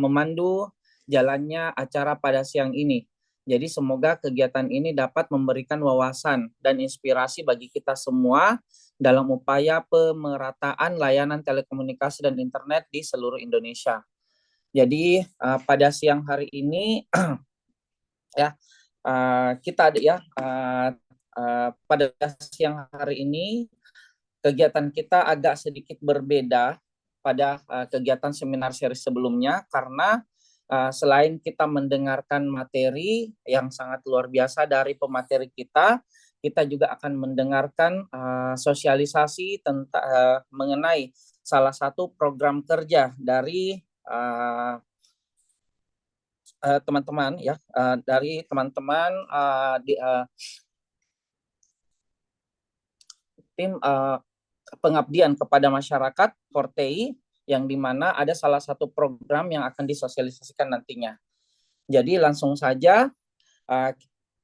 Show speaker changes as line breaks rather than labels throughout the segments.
memandu jalannya acara pada siang ini. Jadi semoga kegiatan ini dapat memberikan wawasan dan inspirasi bagi kita semua dalam upaya pemerataan layanan telekomunikasi dan internet di seluruh Indonesia. Jadi pada siang hari ini ya kita ada ya pada siang hari ini kegiatan kita agak sedikit berbeda pada kegiatan seminar seri sebelumnya karena selain kita mendengarkan materi yang sangat luar biasa dari pemateri kita juga akan mendengarkan sosialisasi tentang mengenai salah satu program kerja dari teman-teman ya dari teman-teman di tim pengabdian kepada masyarakat Fortei yang dimana ada salah satu program yang akan disosialisasikan nantinya. Jadi langsung saja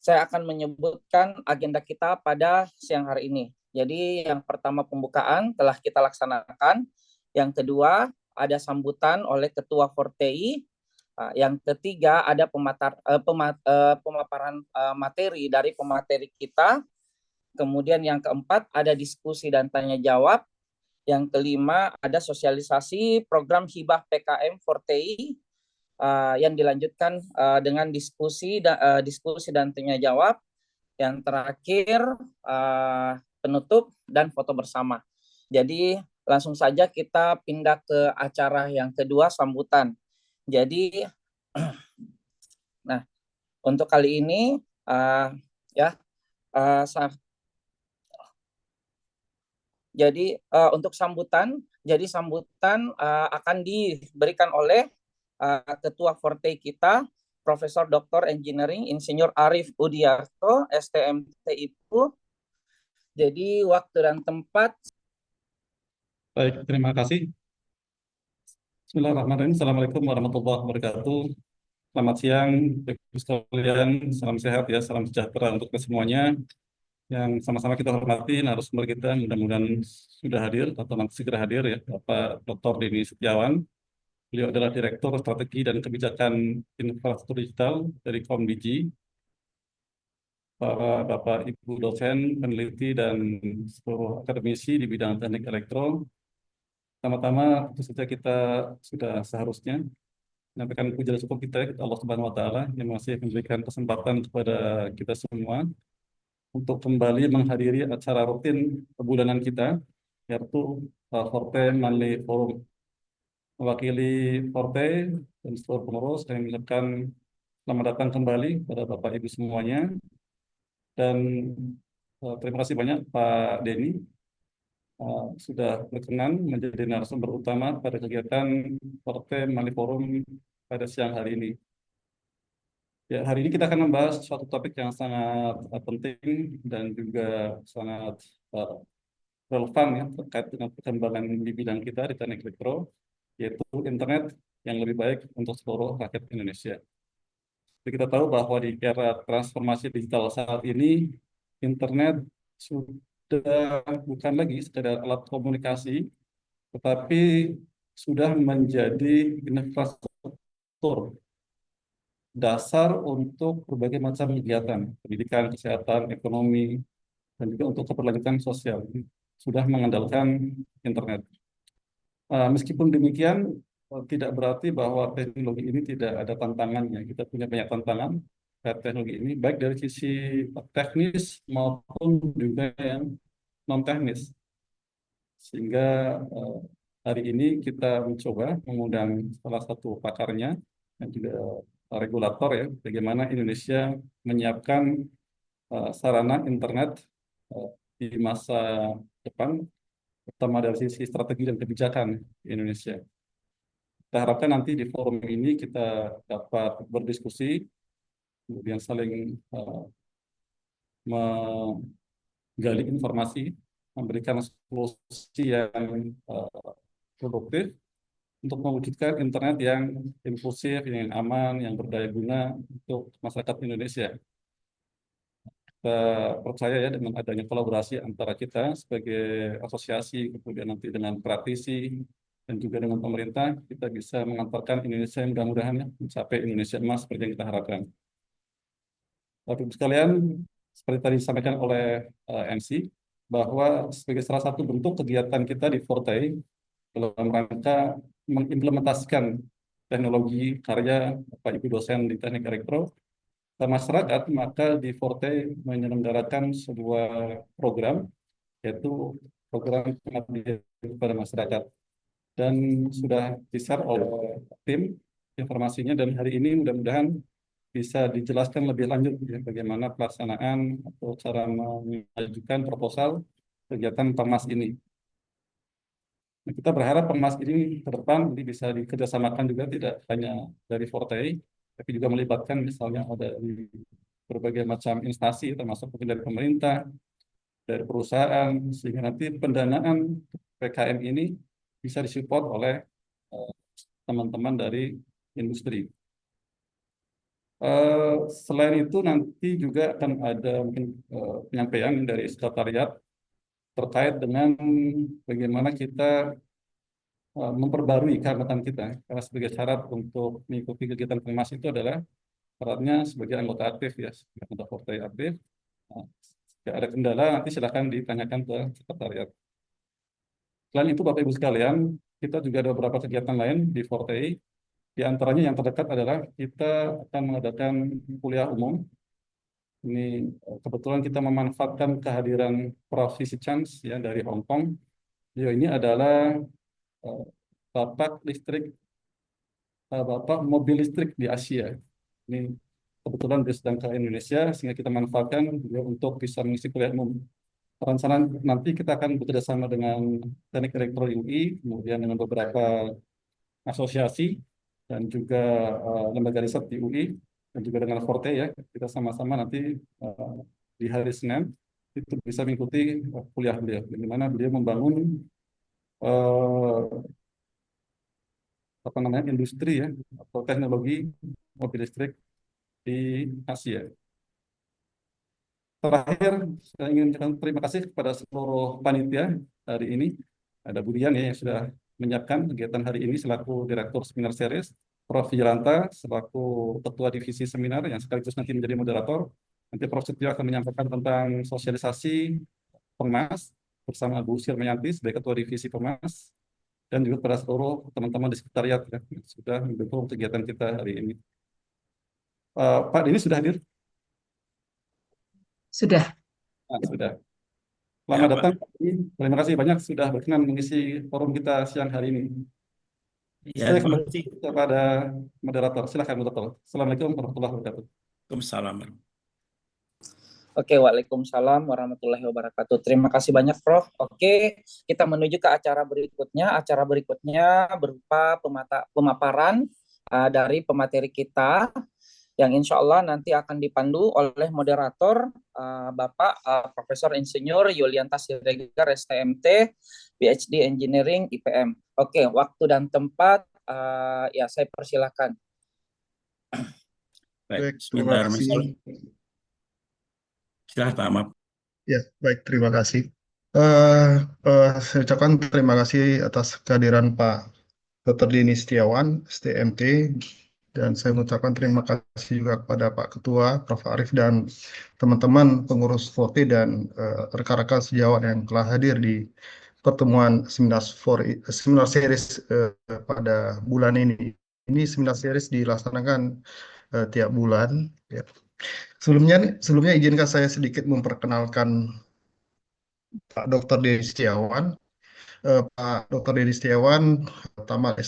saya akan menyebutkan agenda kita pada siang hari ini. Jadi yang pertama pembukaan telah kita laksanakan, yang kedua ada sambutan oleh Ketua Fortei, yang ketiga ada pemaparan materi dari pemateri kita, kemudian yang keempat ada diskusi dan tanya jawab, yang kelima ada sosialisasi program hibah PKM Fortei yang dilanjutkan dengan diskusi dan tanya jawab. Yang terakhir penutup dan foto bersama. Jadi langsung saja kita pindah ke acara yang kedua, sambutan. Jadi nah untuk kali ini ya jadi untuk sambutan, akan diberikan oleh Ketua Forte kita, Profesor Dr. Engineering Insinyur Arif Udiarto, STMT itu. Jadi waktu dan tempat.
Baik, terima kasih. Bismillahirrahmanirrahim. Assalamualaikum warahmatullahi wabarakatuh. Selamat siang, Ibu sekalian. Salam sehat ya, salam sejahtera untuk semuanya. Yang sama-sama kita hormati narasumber kita, mudah-mudahan sudah hadir atau nanti segera hadir ya, Bapak Dr. Denny Setiawan. Beliau adalah Direktur Strategi dan Kebijakan Infrastruktur Digital dari Komdigi. Para Bapak Ibu dosen, peneliti, dan seluruh akademisi di bidang teknik elektro. Pertama-tama tentu saja kita sudah seharusnya menyampaikan puji dan syukur kita kepada Allah Subhanahu wa taala yang masih memberikan kesempatan kepada kita semua untuk kembali menghadiri acara rutin bulanan kita, yaitu Forte Monthly Forum. Mewakili Forte dan seluruh pengurus dan mengucapkan selamat datang kembali pada Bapak Ibu semuanya, dan terima kasih banyak Pak Denny sudah berkenan menjadi narasumber utama pada kegiatan Forte Monthly Forum pada siang hari ini. Ya, hari ini kita akan membahas suatu topik yang sangat penting dan juga sangat relevan ya, terkait dengan perkembangan di bidang kita di teknik elektro, yaitu internet yang lebih baik untuk seluruh rakyat Indonesia. Jadi kita tahu bahwa di era transformasi digital saat ini, internet sudah bukan lagi sekedar alat komunikasi, tetapi sudah menjadi infrastruktur dasar untuk berbagai macam kegiatan, pendidikan, kesehatan, ekonomi, dan juga untuk keberlanjutan sosial. Sudah mengandalkan internet. Meskipun demikian, tidak berarti bahwa teknologi ini tidak ada tantangannya. Kita punya banyak tantangan terhadap teknologi ini, baik dari sisi teknis maupun juga yang non-teknis. Sehingga hari ini kita mencoba mengundang salah satu pakarnya dan juga regulator ya, bagaimana Indonesia menyiapkan sarana internet di masa depan, terutama dari sisi strategi dan kebijakan di Indonesia. Kita harapkan nanti di forum ini kita dapat berdiskusi, kemudian saling menggali informasi, memberikan solusi yang produktif untuk mewujudkan internet yang inklusif, yang aman, yang berdaya guna untuk masyarakat Indonesia. Kita percaya ya dengan adanya kolaborasi antara kita sebagai asosiasi, kemudian nanti dengan praktisi, dan juga dengan pemerintah kita bisa mengantarkan Indonesia yang mudah-mudahan ya, mencapai Indonesia emas seperti yang kita harapkan. Bapak Ibu sekalian, seperti tadi disampaikan oleh MC, bahwa sebagai salah satu bentuk kegiatan kita di Forte dalam rangka mengimplementasikan teknologi karya Bapak Ibu dosen di Teknik Elektro ke masyarakat, maka di Forte menyelenggarakan sebuah program, yaitu program pengabdian kepada masyarakat. Dan sudah di-share oleh tim informasinya, dan hari ini mudah-mudahan bisa dijelaskan lebih lanjut ya, bagaimana pelaksanaan atau cara mengajukan proposal kegiatan PEMAS ini. Nah, kita berharap PEMAS ini ke depan ini bisa dikerjasamakan juga, tidak hanya dari Forte, tapi juga melibatkan misalnya ada di berbagai macam instansi, termasuk mungkin dari pemerintah, dari perusahaan, sehingga nanti pendanaan PKM ini bisa disupport oleh eh, teman-teman dari industri. Selain itu nanti juga akan ada mungkin penyampaian dari sekretariat terkait dengan bagaimana kita memperbarui kehangatan kita. Karena sebagai syarat untuk mengikuti kegiatan PEMAS itu adalah syaratnya sebagai anggota aktif ya, sebagai anggota Forte aktif. Nah, jika ada kendala nanti silakan ditanyakan ke sekretariat. Selain itu Bapak Ibu sekalian, kita juga ada beberapa kegiatan lain di Forte. Di antaranya yang terdekat adalah kita akan mengadakan kuliah umum. Ini kebetulan kita memanfaatkan kehadiran Prof. Sisi Chance ya dari Hong Kong. Beliau ini adalah eh, bapak mobil listrik di Asia. Ini kebetulan dia sedang ke Indonesia, sehingga kita manfaatkan beliau untuk bisa mengisi kuliah umum. Perencanaan nanti kita akan bekerjasama dengan Teknik Elektro UI, kemudian dengan beberapa asosiasi dan juga lembaga riset di UI, dan juga dengan Forte ya, kita sama-sama nanti di hari Senin itu bisa mengikuti kuliah beliau, di mana beliau membangun eh, apa namanya industri ya atau teknologi mobil listrik di Asia. Terakhir, saya ingin mengucapkan terima kasih kepada seluruh panitia hari ini. Ada Budian ya yang sudah menyiapkan kegiatan hari ini selaku Direktur Seminar Series, Prof. Yolanta selaku Ketua Divisi Seminar yang sekaligus nanti menjadi moderator. Nanti Prof. Setio akan menyampaikan tentang sosialisasi PEMAS bersama Bu Sirmayanti sebagai Ketua Divisi PEMAS, dan juga pada seluruh teman-teman di sekretariat ya, yang sudah mendukung kegiatan kita hari ini. Pak Denny sudah hadir?
Sudah.
Nah, sudah. Selamat datang. Terima kasih banyak sudah berkenan mengisi forum kita siang hari ini.
Ya,
Saya
terima
kembali
kasih.
kepada moderator. Silakan moderator. Assalamualaikum warahmatullahi wabarakatuh.
Waalaikumsalam.
Oke, waalaikumsalam warahmatullahi wabarakatuh. Terima kasih banyak, Prof. Oke, kita menuju ke acara berikutnya. Acara berikutnya berupa pemaparan dari pemateri kita yang insya Allah nanti akan dipandu oleh moderator Bapak Profesor Insinyur Yulianta Siregar STMT, PhD Engineering IPM. Oke, waktu dan tempat ya saya persilakan.
Baik, terima kasih.
Silahkan Pak, maaf.
Ya, baik, terima kasih. Saya ucapkan terima kasih atas kehadiran Pak Dr. Denny Setiawan, STMT, dan saya mengucapkan terima kasih juga kepada Pak Ketua, Prof. Arif, dan teman-teman pengurus Forte dan rekan-rekan sejawat yang telah hadir di pertemuan seminar series pada bulan ini. Ini seminar series dilaksanakan tiap bulan. Ya. Sebelumnya izinkan saya sedikit memperkenalkan Pak Dr. Denny Setiawan. Pak Dr. Denny Setiawan tamat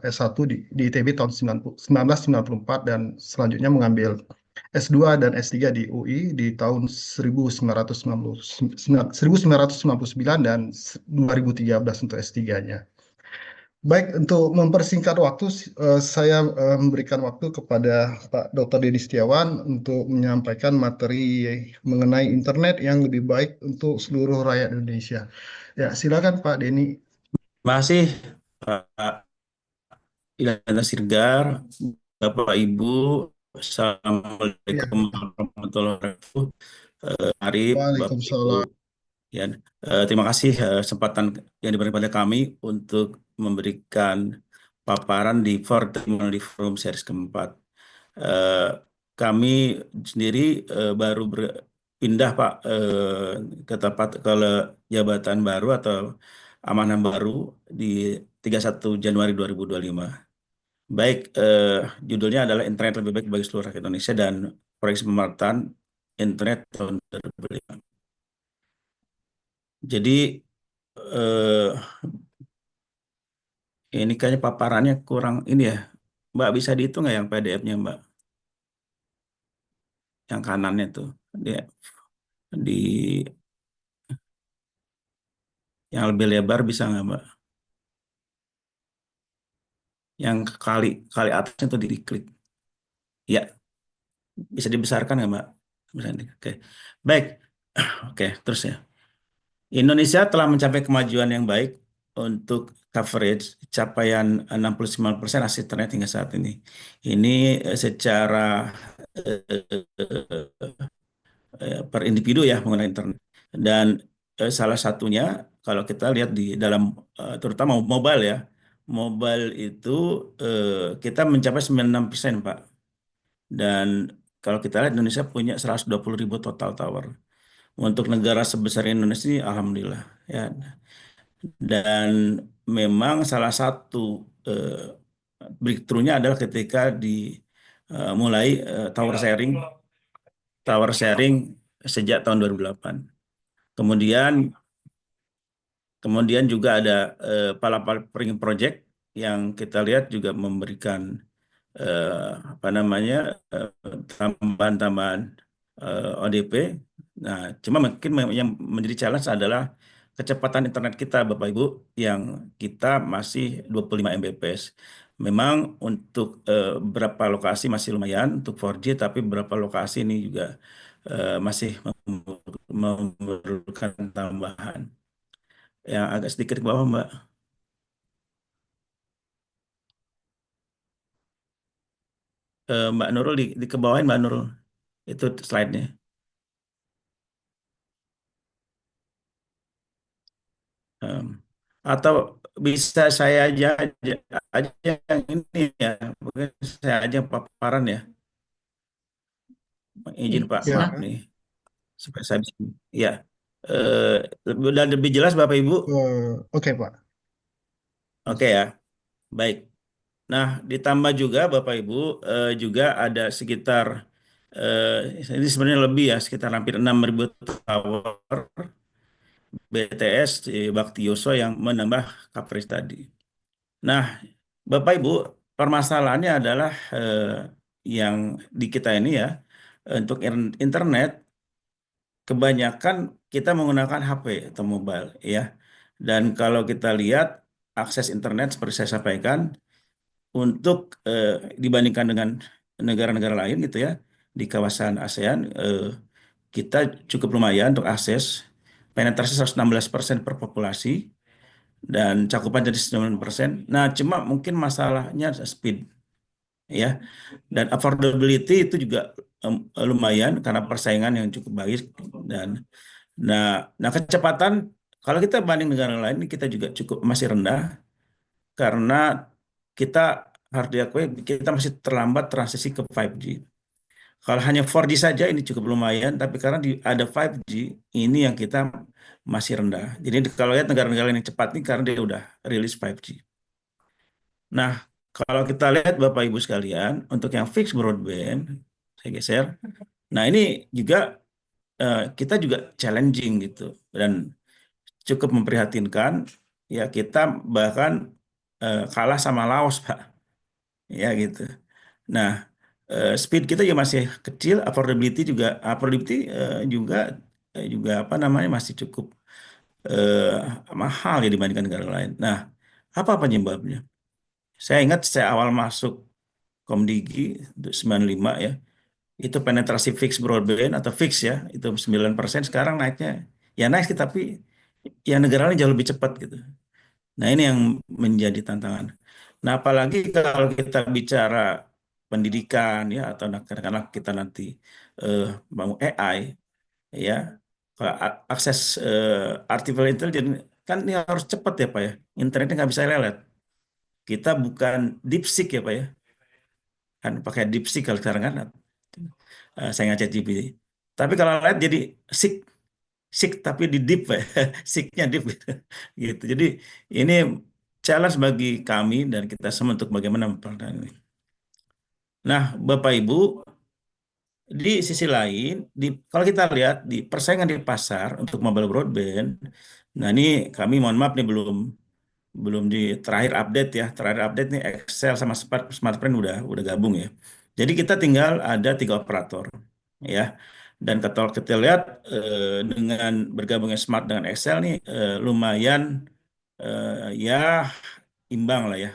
S1 di ITB tahun 1994 dan selanjutnya mengambil S2 dan S3 di UI di tahun 1999 dan 2013 untuk S3-nya. Baik, untuk mempersingkat waktu, saya memberikan waktu kepada Pak Dr. Denny Setiawan untuk menyampaikan materi mengenai internet yang lebih baik untuk seluruh rakyat Indonesia. Ya, silakan Pak Denny.
Terima kasih Pak Ilham Sirgar, Bapak Ibu, Assalamualaikum
Ya,
warahmatullahi wabarakatuh. Arif, Bapak Ibu
Waalaikumsalam.
Ya, terima kasih kesempatan yang diberikan pada kami untuk memberikan paparan di Fortnite Forum Series keempat. Eh, Kami sendiri baru berpindah Pak ke tempat ke jabatan baru atau amanah baru di 31 Januari 2025. Baik, judulnya adalah Internet lebih baik bagi seluruh rakyat Indonesia dan proyeksi pemerataan Internet tahun 2025. Jadi eh, ini kayaknya paparannya kurang ini ya. Mbak bisa dihitung nggak yang PDF-nya Mbak? Yang kanannya tuh. Dia di yang lebih lebar bisa nggak Mbak? Yang kali kali atasnya tuh diklik. Ya, bisa dibesarkan nggak Mbak? Bisa Oke. Baik. Oke, terus ya. Indonesia telah mencapai kemajuan yang baik untuk coverage capaian 69% akses internet hingga saat ini. Ini secara per individu ya menggunakan internet. Dan salah satunya kalau kita lihat di dalam terutama mobile ya, mobile itu kita mencapai 96% Pak. Dan kalau kita lihat Indonesia punya 120.000 total tower. Untuk negara sebesar Indonesia ini alhamdulillah ya. Dan memang salah satu breakthrough-nya adalah ketika mulai tower sharing sejak tahun 2008. Kemudian kemudian juga ada Palapalpring Project yang kita lihat juga memberikan apa namanya tambahan-tambahan ODP. Nah, cuma mungkin yang menjadi challenge adalah kecepatan internet kita, Bapak Ibu, yang kita masih 25 Mbps. Memang untuk beberapa lokasi masih lumayan untuk 4G, tapi beberapa lokasi ini juga masih memerlukan tambahan. Yang agak sedikit ke bawah, Mbak. Mbak Nurul di ke bawahin, Mbak Nurul. Itu slide-nya. Em, atau bisa saya aja yang ini ya, mungkin saya aja yang paparan ya. Izin Pak,
Ya,
maaf nih, supaya saya bisa. Ya, dan lebih jelas Bapak Ibu.
oke Pak.
Oke ya, baik. Nah, ditambah juga Bapak Ibu juga ada sekitar ini sebenarnya lebih ya, sekitar hampir 6.000 tower BTS di Bakti Yoso yang menambah coverage tadi. Nah, Bapak Ibu, permasalahannya adalah yang di kita ini ya, untuk internet kebanyakan kita menggunakan HP atau mobile ya. Dan kalau kita lihat akses internet seperti saya sampaikan untuk dibandingkan dengan negara-negara lain gitu ya di kawasan ASEAN kita cukup lumayan untuk akses penetrasi 116% per populasi dan cakupan jadi 9%. Nah, cuma mungkin masalahnya speed ya. Dan affordability itu juga lumayan karena persaingan yang cukup baik dan nah kecepatan kalau kita banding negara lain kita juga cukup masih rendah karena kita harus diakui kita masih terlambat transisi ke 5G. Kalau hanya 4G saja ini cukup lumayan, tapi karena ada 5G ini yang kita masih rendah. Jadi kalau lihat negara-negara yang cepat ini karena dia udah rilis 5G. Nah, kalau kita lihat Bapak Ibu sekalian, untuk yang fixed broadband, saya geser. Nah, ini juga kita juga challenging gitu dan cukup memprihatinkan. Ya, kita bahkan kalah sama Laos, Pak. Ya gitu. Nah, speed kita juga masih kecil, affordability juga juga apa namanya masih cukup mahal ya dibandingkan negara lain. Nah, apa penyebabnya? Saya ingat saya awal masuk Komdigi 95 ya, itu penetrasi fixed broadband atau fix ya, itu 9%, sekarang naiknya ya naik sih, tapi yang negara lain jauh lebih cepat gitu. Nah, ini yang menjadi tantangan. Nah, apalagi kalau kita bicara pendidikan ya atau katakanlah kita nanti bangun AI ya. Kalau akses artificial intelligence kan ini harus cepat ya Pak ya. Internetnya nggak bisa lelet. Kita bukan DeepSeek ya Pak ya. Kan pakai DeepSeek kalau sekarang kan saya ngechat GPT. Tapi kalau lelet jadi Seek, Seek tapi di deep Pak ya. Seek-nya deep gitu. Gitu. Jadi ini challenge bagi kami dan kita semua untuk bagaimana mempertahankan ini. Nah, Bapak Ibu, di sisi lain, kalau kita lihat di persaingan di pasar untuk mobile broadband, nah ini kami mohon maaf nih belum di terakhir update ya. Terakhir update nih Excel sama Smartfren udah gabung ya. Jadi kita tinggal ada 3 operator ya. Dan kalau kita lihat dengan bergabungnya Smart dengan Excel nih lumayan ya imbang lah ya.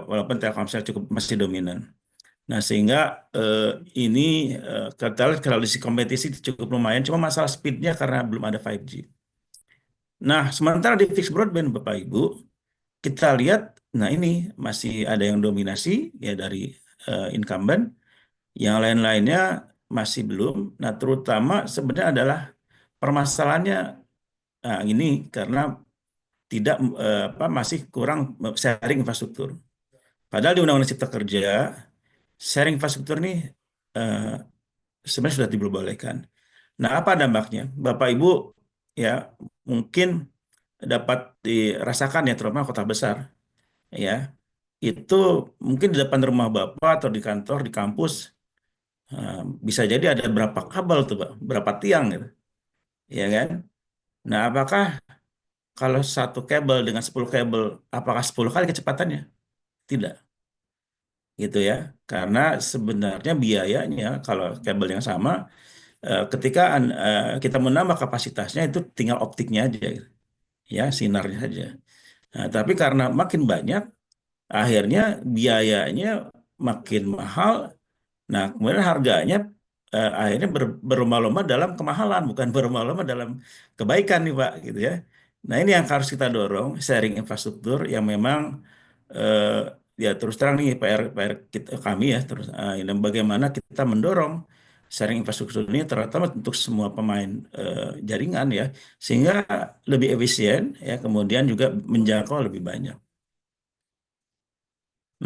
Walaupun Telkomsel cukup masih dominan. Nah, sehingga ini kita lihat kalau di kompetisi cukup lumayan, cuma masalah speednya karena belum ada 5G. Nah, sementara di fixed broadband, Bapak Ibu, kita lihat, nah ini masih ada yang dominasi ya dari incumbent, yang lain-lainnya masih belum. Nah, terutama sebenarnya adalah permasalahannya ini karena tidak masih kurang sharing infrastruktur. Padahal di Undang-Undang Cipta Kerja, sharing infrastruktur ini eh, sebenarnya sudah diperbolehkan. Nah, apa dampaknya? Bapak Ibu ya mungkin dapat dirasakan ya terutama kota besar ya. Itu mungkin di depan rumah Bapak atau di kantor, di kampus bisa jadi ada berapa kabel tuh, Pak, berapa tiang gitu. Ya kan? Nah, apakah kalau satu kabel dengan 10 kabel apakah 10 kali kecepatannya? Tidak. Gitu ya. Karena sebenarnya biayanya kalau kabel yang sama ketika kita menambah kapasitasnya itu tinggal optiknya aja gitu. Ya, sinarnya saja. Nah, tapi karena makin banyak akhirnya biayanya makin mahal. Nah, kemudian harganya akhirnya berlomba-lomba dalam kemahalan, bukan berlomba-lomba dalam kebaikan nih Pak, gitu ya. Nah, ini yang harus kita dorong, sharing infrastruktur yang memang eh, ya terus terang nih PR kami ya, terus dan bagaimana kita mendorong sharing infrastruktur ini terutama untuk semua pemain jaringan ya, sehingga lebih efisien ya, kemudian juga menjangkau lebih banyak.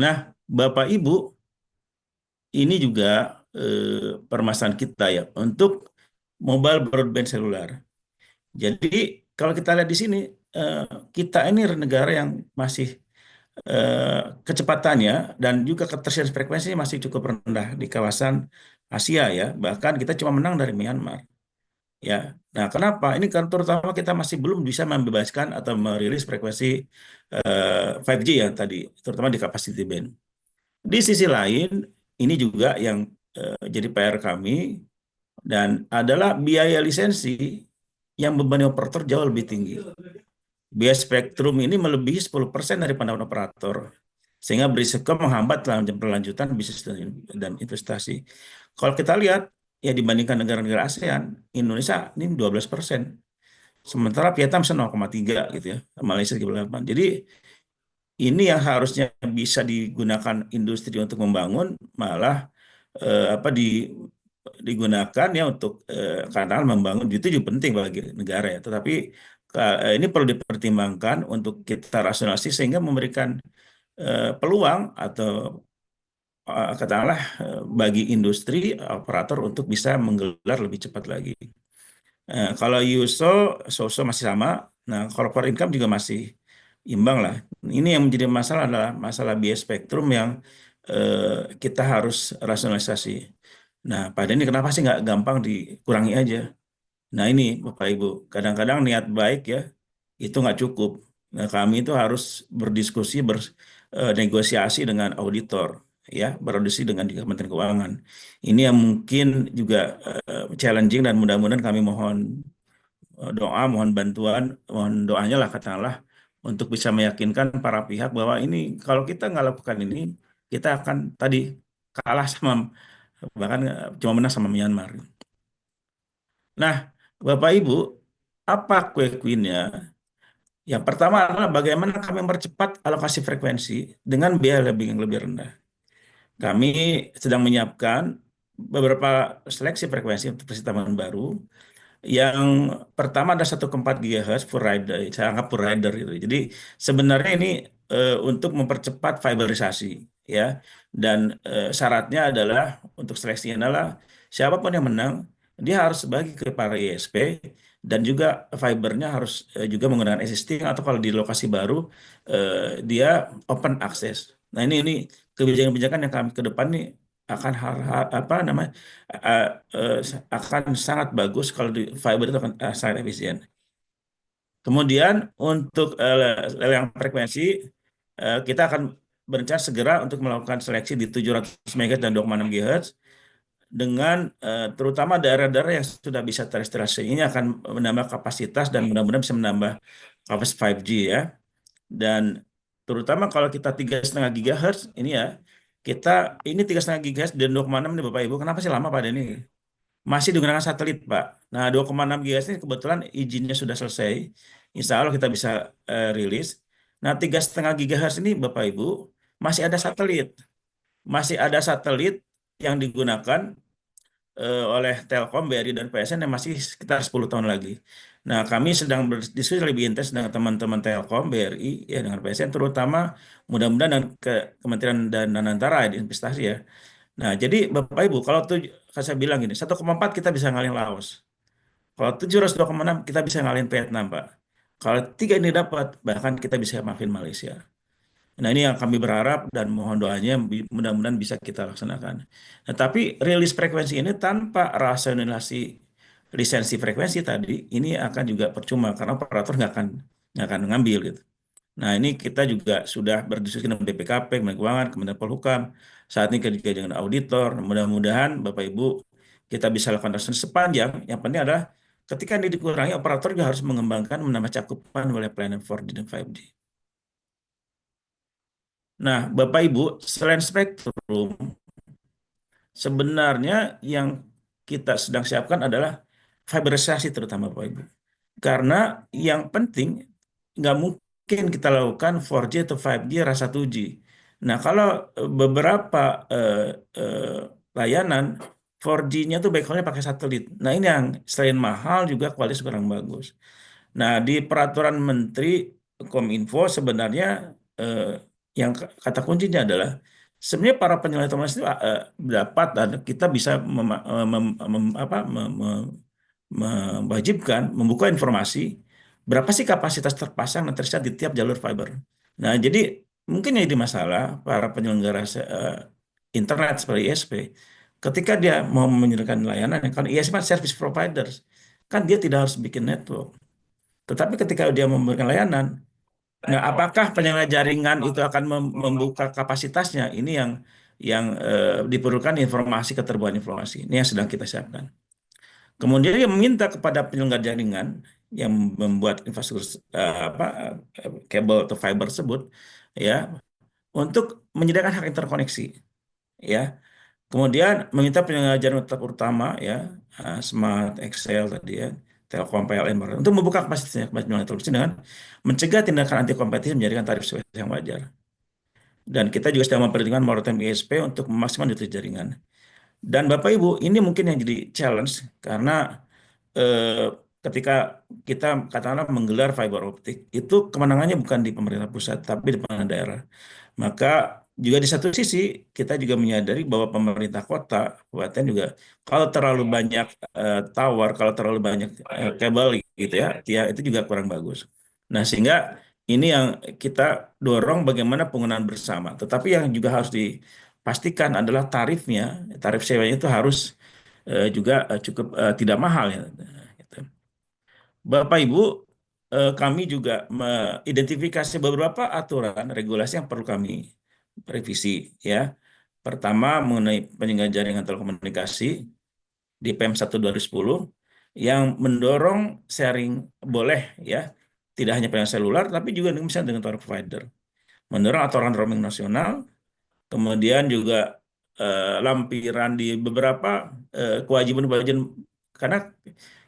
Nah, Bapak Ibu, ini juga permasalahan kita ya untuk mobile broadband seluler. Jadi kalau kita lihat di sini, eh, kita ini negara yang masih kecepatannya dan juga ketersediaan frekuensinya masih cukup rendah di kawasan Asia ya. Bahkan kita cuma menang dari Myanmar. Ya, nah kenapa? Ini kan terutama kita masih belum bisa membebaskan atau merilis frekuensi 5G ya tadi, terutama di capacity band. Di sisi lain, ini juga yang jadi PR kami dan adalah biaya lisensi yang beban operator jauh lebih tinggi. Biaya spektrum ini melebihi 10% dari pendapatan operator, sehingga berisiko menghambat berlanjutan bisnis dan investasi. Kalau kita lihat, ya dibandingkan negara-negara ASEAN, Indonesia ini 12%. Sementara Vietnam 0,3 gitu ya, Malaysia 38. Jadi ini yang harusnya bisa digunakan industri untuk membangun, malah digunakan ya untuk karena membangun itu juga penting bagi negara ya. Tetapi ini perlu dipertimbangkan untuk kita rasionalisasi sehingga memberikan peluang atau katakanlah bagi industri operator untuk bisa menggelar lebih cepat lagi. Kalau SOSO masih sama. Nah, kalau core income juga masih imbang lah. Ini yang menjadi masalah adalah masalah biaya spektrum yang kita harus rasionalisasi. Nah, pada ini kenapa sih nggak gampang dikurangi aja? Nah, ini Bapak Ibu, kadang-kadang niat baik ya, itu nggak cukup. Nah, kami itu harus berdiskusi, bernegosiasi dengan auditor, ya, beraudisi dengan juga Kementerian Keuangan. Ini yang mungkin juga challenging dan mudah-mudahan kami mohon doa, mohon bantuan, mohon doanya lah katakanlah untuk bisa meyakinkan para pihak bahwa ini kalau kita nggak lakukan ini, kita akan tadi kalah sama bahkan cuma menang sama Myanmar. Nah, Bapak Ibu, apa kue-kuenya? Yang pertama adalah bagaimana kami mempercepat alokasi frekuensi dengan biaya yang lebih rendah. Kami sedang menyiapkan beberapa seleksi frekuensi untuk tahun baru Yang pertama ada 1,4 GHz full rider, saya anggap full rider gitu. Jadi sebenarnya ini untuk mempercepat fiberisasi ya. Dan syaratnya adalah untuk seleksinya adalah siapapun yang menang dia harus bagi ke para ISP dan juga fibernya harus juga menggunakan existing atau kalau di lokasi baru dia open access. Nah ini kebijakan-kebijakan yang kami ke depan nih akan apa namanya uh, uh, akan sangat bagus kalau di fiber itu akan sangat efisien. Kemudian untuk yang frekuensi kita akan berencana segera untuk melakukan seleksi di 700 MHz dan 2,6 GHz dengan terutama daerah-daerah yang sudah bisa terestriasi ini akan menambah kapasitas dan mudah-mudahan bisa menambah kapasitas 5G ya. Dan terutama kalau kita 3,5 GHz ini ya, kita ini 3,5 GHz dan 2,6 nih Bapak Ibu. Kenapa sih lama Pak Denny? Masih digunakan satelit Pak. Nah 2,6 GHz ini kebetulan izinnya sudah selesai. Insya Allah kita bisa rilis. Nah 3,5 GHz ini Bapak Ibu masih ada satelit. Masih ada satelit yang digunakan oleh Telkom, BRI, dan PSN yang masih sekitar 10 tahun lagi. Nah, kami sedang berdiskusi lebih intens dengan teman-teman Telkom, BRI, ya dengan PSN, terutama mudah-mudahan dan Kementerian dan Antara di investasi ya. Nah, jadi Bapak Ibu, kalau saya bilang gini, 1,4 kita bisa ngalahin Laos. Kalau 702,6 kita bisa ngalahin Vietnam, Pak. Kalau 3 ini dapat, bahkan kita bisa maafin Malaysia. Nah, ini yang kami berharap dan mohon doanya mudah-mudahan bisa kita laksanakan. Nah, tapi rilis frekuensi ini tanpa rasionalisasi lisensi frekuensi tadi, ini akan juga percuma karena operator nggak akan ngambil gitu. Nah, ini kita juga sudah berdiskusi dengan BPKP, Kementerian Keuangan, Kementerian Polhukam. Saat ini kerja dengan auditor. Mudah-mudahan Bapak Ibu kita bisa lakukan rasionalisasi sepanjang. Yang penting adalah ketika ini dikurangi, operator juga harus mengembangkan menambah cakupan oleh pelayanan 4G dan 5G. Nah, Bapak Ibu, selain spektrum, sebenarnya yang kita sedang siapkan adalah fiberisasi terutama Bapak Ibu. Karena yang penting nggak mungkin kita lakukan 4G atau 5G rasa 2G. Nah, kalau beberapa layanan 4G-nya tuh backhaulnya pakai satelit. Nah, ini yang selain mahal juga kualitas kurang bagus. Nah, di peraturan Menteri Kominfo sebenarnya yang kata kuncinya adalah sebenarnya para penyelenggara informasi itu dapat dan kita bisa mewajibkan membuka informasi berapa sih kapasitas terpasang dan tersedia di tiap jalur fiber. Nah, jadi mungkin yang jadi masalah para penyelenggara internet seperti ISP ketika dia mau menyediakan layanan, kan ISP kan service providers, kan dia tidak harus bikin network. Tetapi ketika dia memberikan layanan, nah apakah penyelenggara jaringan itu akan membuka kapasitasnya? Ini yang diperlukan informasi, keterbukaan informasi. Ini yang sedang kita siapkan. Kemudian dia meminta kepada penyelenggara jaringan yang membuat infrastruktur kabel atau fiber tersebut ya untuk menyediakan hak interkoneksi ya. Kemudian meminta penyelenggara jaringan tetap utama ya, Smart, Excel tadi ya, Telkom, PLN untuk membuka kapasitasnya penyelenggara televisi dengan mencegah tindakan anti kompetitif menjadikan tarif sesuai yang wajar. Dan kita juga sedang mempertimbangkan moratorium ISP untuk memaksimalkan utility jaringan. Dan Bapak Ibu, ini mungkin yang jadi challenge karena ketika kita katakanlah menggelar fiber optik, itu kemenangannya bukan di pemerintah pusat, tapi di pemerintah daerah. Maka juga di satu sisi kita juga menyadari bahwa pemerintah kota, kabupaten juga kalau terlalu banyak tower, kalau terlalu banyak kabel gitu ya, itu juga kurang bagus. Nah, sehingga ini yang kita dorong bagaimana penggunaan bersama. Tetapi yang juga harus dipastikan adalah tarifnya, tarif sewanya itu harus juga cukup tidak mahal ya. Gitu. Bapak Ibu, kami juga mengidentifikasi beberapa aturan regulasi yang perlu kami revisi ya. Pertama mengenai penyelenggara jaringan telekomunikasi di PM 1 2010 yang mendorong sharing boleh ya, tidak hanya penyelenggara selular tapi juga misalnya dengan tower provider. Mendorong aturan roaming nasional, kemudian juga lampiran di beberapa kewajiban-kewajiban karena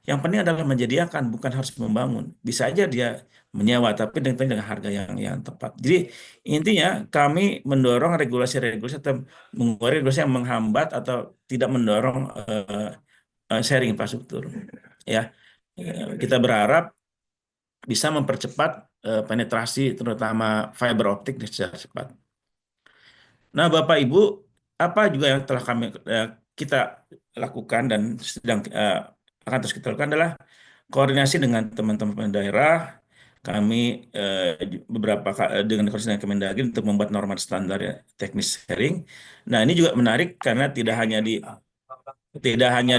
yang penting adalah menyediakan bukan harus membangun. Bisa aja dia menyewa tapi dengan harga yang tepat. Jadi intinya kami mendorong regulasi-regulasi atau mengeluarkan regulasi yang menghambat atau tidak mendorong sharing infrastruktur. Ya. kita berharap bisa mempercepat penetrasi terutama fiber optik secara cepat. Nah, Bapak Ibu, apa juga yang telah kita lakukan dan sedang akan terus kita lakukan adalah koordinasi dengan teman-teman daerah. Kami dengan koordinasi dengan Kemendagri untuk membuat norma standar ya, teknis sharing. Nah, ini juga menarik karena tidak hanya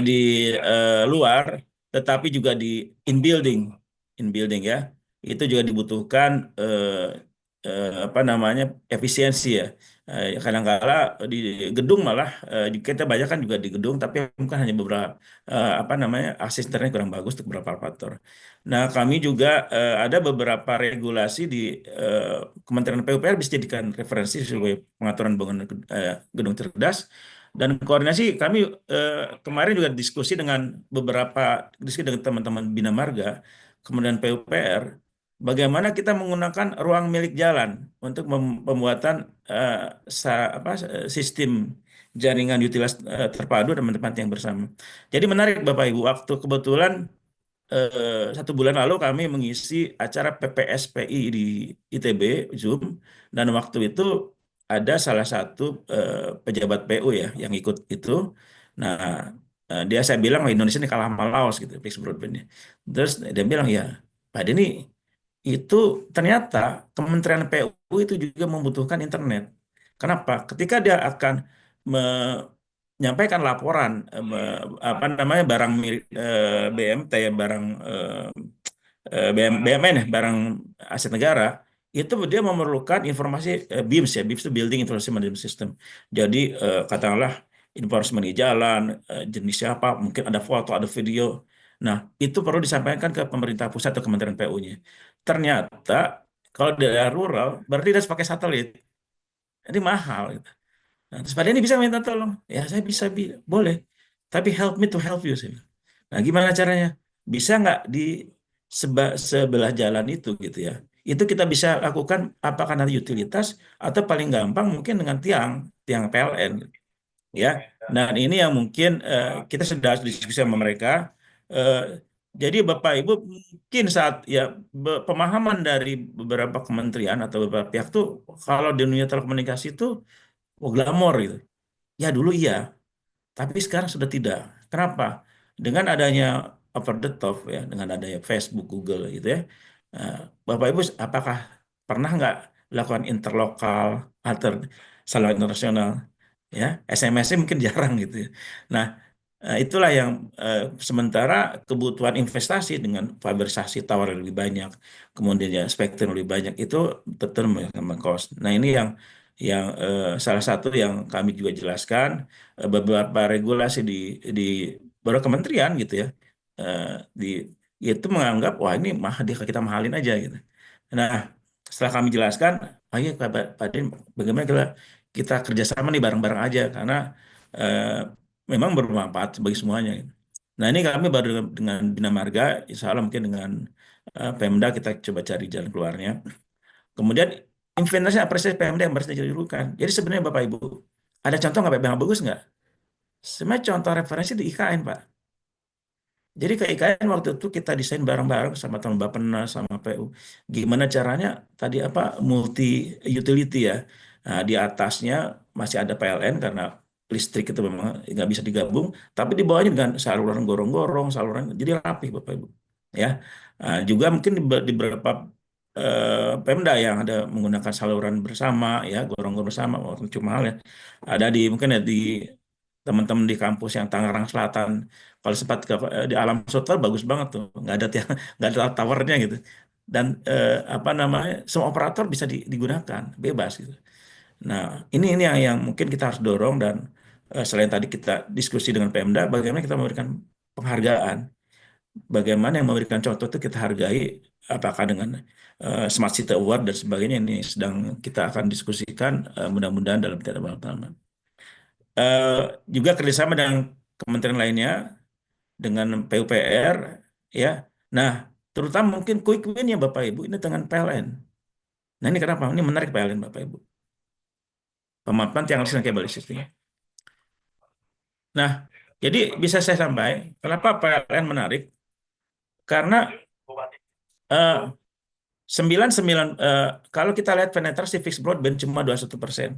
di luar, tetapi juga di in building ya. Itu juga dibutuhkan apa namanya efisiensi ya. Kadang-kala di gedung malah kita banyak kan juga di gedung, tapi mungkin hanya beberapa apa namanya akses internet kurang bagus untuk beberapa faktor. Nah, kami juga ada beberapa regulasi di Kementerian PUPR bisa dijadikan referensi sebagai pengaturan bangunan gedung cerdas. Dan koordinasi kami kemarin juga diskusi dengan teman-teman Bina Marga, kemudian PUPR, bagaimana kita menggunakan ruang milik jalan untuk pembuatan sistem jaringan utilitas terpadu dan tempat yang bersama. Jadi menarik Bapak Ibu, waktu kebetulan 1 bulan lalu kami mengisi acara PPSPI di ITB Zoom, dan waktu itu ada salah satu pejabat PU ya yang ikut itu. Nah, saya bilang Indonesia ini kalah sama Laos gitu fixed broadband-nya. Terus dia bilang ya, Pak Denny, itu ternyata Kementerian PU itu juga membutuhkan internet. Kenapa? Ketika dia akan menyampaikan laporan apa namanya barang milik BMT, barang BMN ya, barang aset negara, itu dia memerlukan informasi BIMS ya, BIMS itu Building Information Management System. Jadi katakanlah informasi mengenai jalan, jenis siapa, mungkin ada foto, ada video. Nah, itu perlu disampaikan ke pemerintah pusat atau Kementerian PU-nya. Ternyata kalau di daerah rural berarti dia harus pakai satelit. Jadi mahal gitu. Nah, terus Pak Denny bisa minta tolong. Ya, saya bisa, boleh. Tapi help me to help you. Saya bilang. Nah, gimana caranya? Bisa nggak di sebelah jalan itu gitu ya? Itu kita bisa lakukan apakah nanti utilitas atau paling gampang mungkin dengan tiang PLN ya. Dan ini yang mungkin kita sudah diskusi sama mereka. Eh, jadi Bapak Ibu mungkin saat ya pemahaman dari beberapa kementerian atau beberapa pihak tuh kalau di dunia telekomunikasi itu glamor gitu. Ya dulu iya, tapi sekarang sudah tidak. Kenapa? Dengan adanya over the top ya, dengan adanya Facebook, Google gitu ya. eh, Bapak Ibu, apakah pernah nggak lakukan interlokal atau saluran internasional? Ya, SMS-nya mungkin jarang gitu ya. Nah, itulah yang sementara kebutuhan investasi dengan fiberisasi tower yang lebih banyak, kemudian ya spektrum lebih banyak itu tetap sama cost. Nah, ini yang salah satu yang kami juga jelaskan beberapa regulasi di beberapa kementerian gitu ya, eh, di itu menganggap wah ini kita mahalin aja gitu. Nah, setelah kami jelaskan, ayo Pak Din, bagaimana kita kerjasama nih bareng-bareng aja karena eh, memang bermanfaat bagi semuanya gitu. Nah, ini kami baru dengan Bina Marga, insya Allah mungkin dengan Pemda kita coba cari jalan keluarnya. Kemudian inventarisasi apresiasi PMD yang harus dilakukan. Jadi sebenarnya Bapak Ibu, ada contoh nggak yang bagus nggak? Sebenarnya contoh referensi di IKN Pak. Jadi ke IKN waktu itu kita desain bareng-bareng sama teman Bappenas sama PU. Gimana caranya tadi apa multi utility ya. Nah, di atasnya masih ada PLN karena listrik itu memang nggak bisa digabung, tapi di bawahnya dengan saluran gorong-gorong, saluran jadi rapi Bapak Ibu. Ya, nah, juga mungkin di beberapa Pemda yang ada menggunakan saluran bersama ya, gorong-gorong bersama, walaupun cuma hal ya. Ada di mungkin ya di teman-teman di kampus yang Tangerang Selatan kalau sempat di Alam Sutra bagus banget tuh nggak ada tiang nggak ada towernya gitu dan apa namanya semua operator bisa digunakan bebas gitu. Nah, ini yang mungkin kita harus dorong dan selain tadi kita diskusi dengan Pemda bagaimana kita memberikan penghargaan, bagaimana yang memberikan contoh itu kita hargai, apakah dengan Smart City Award dan sebagainya, ini sedang kita akan diskusikan mudah-mudahan dalam tidak lama. Eh, Juga kerjasama dengan kementerian lainnya, dengan PUPR, ya. Nah, terutama mungkin quick win-nya Bapak Ibu ini dengan PLN. Nah, ini kenapa? Ini menarik PLN Bapak Ibu. Pemanfaatan tiang listrik dan kabel listrik. Nah, jadi bisa saya sampaikan, kenapa PLN menarik? Karena eh, 99 kalau kita lihat penetrasi fixed broadband cuma 21%.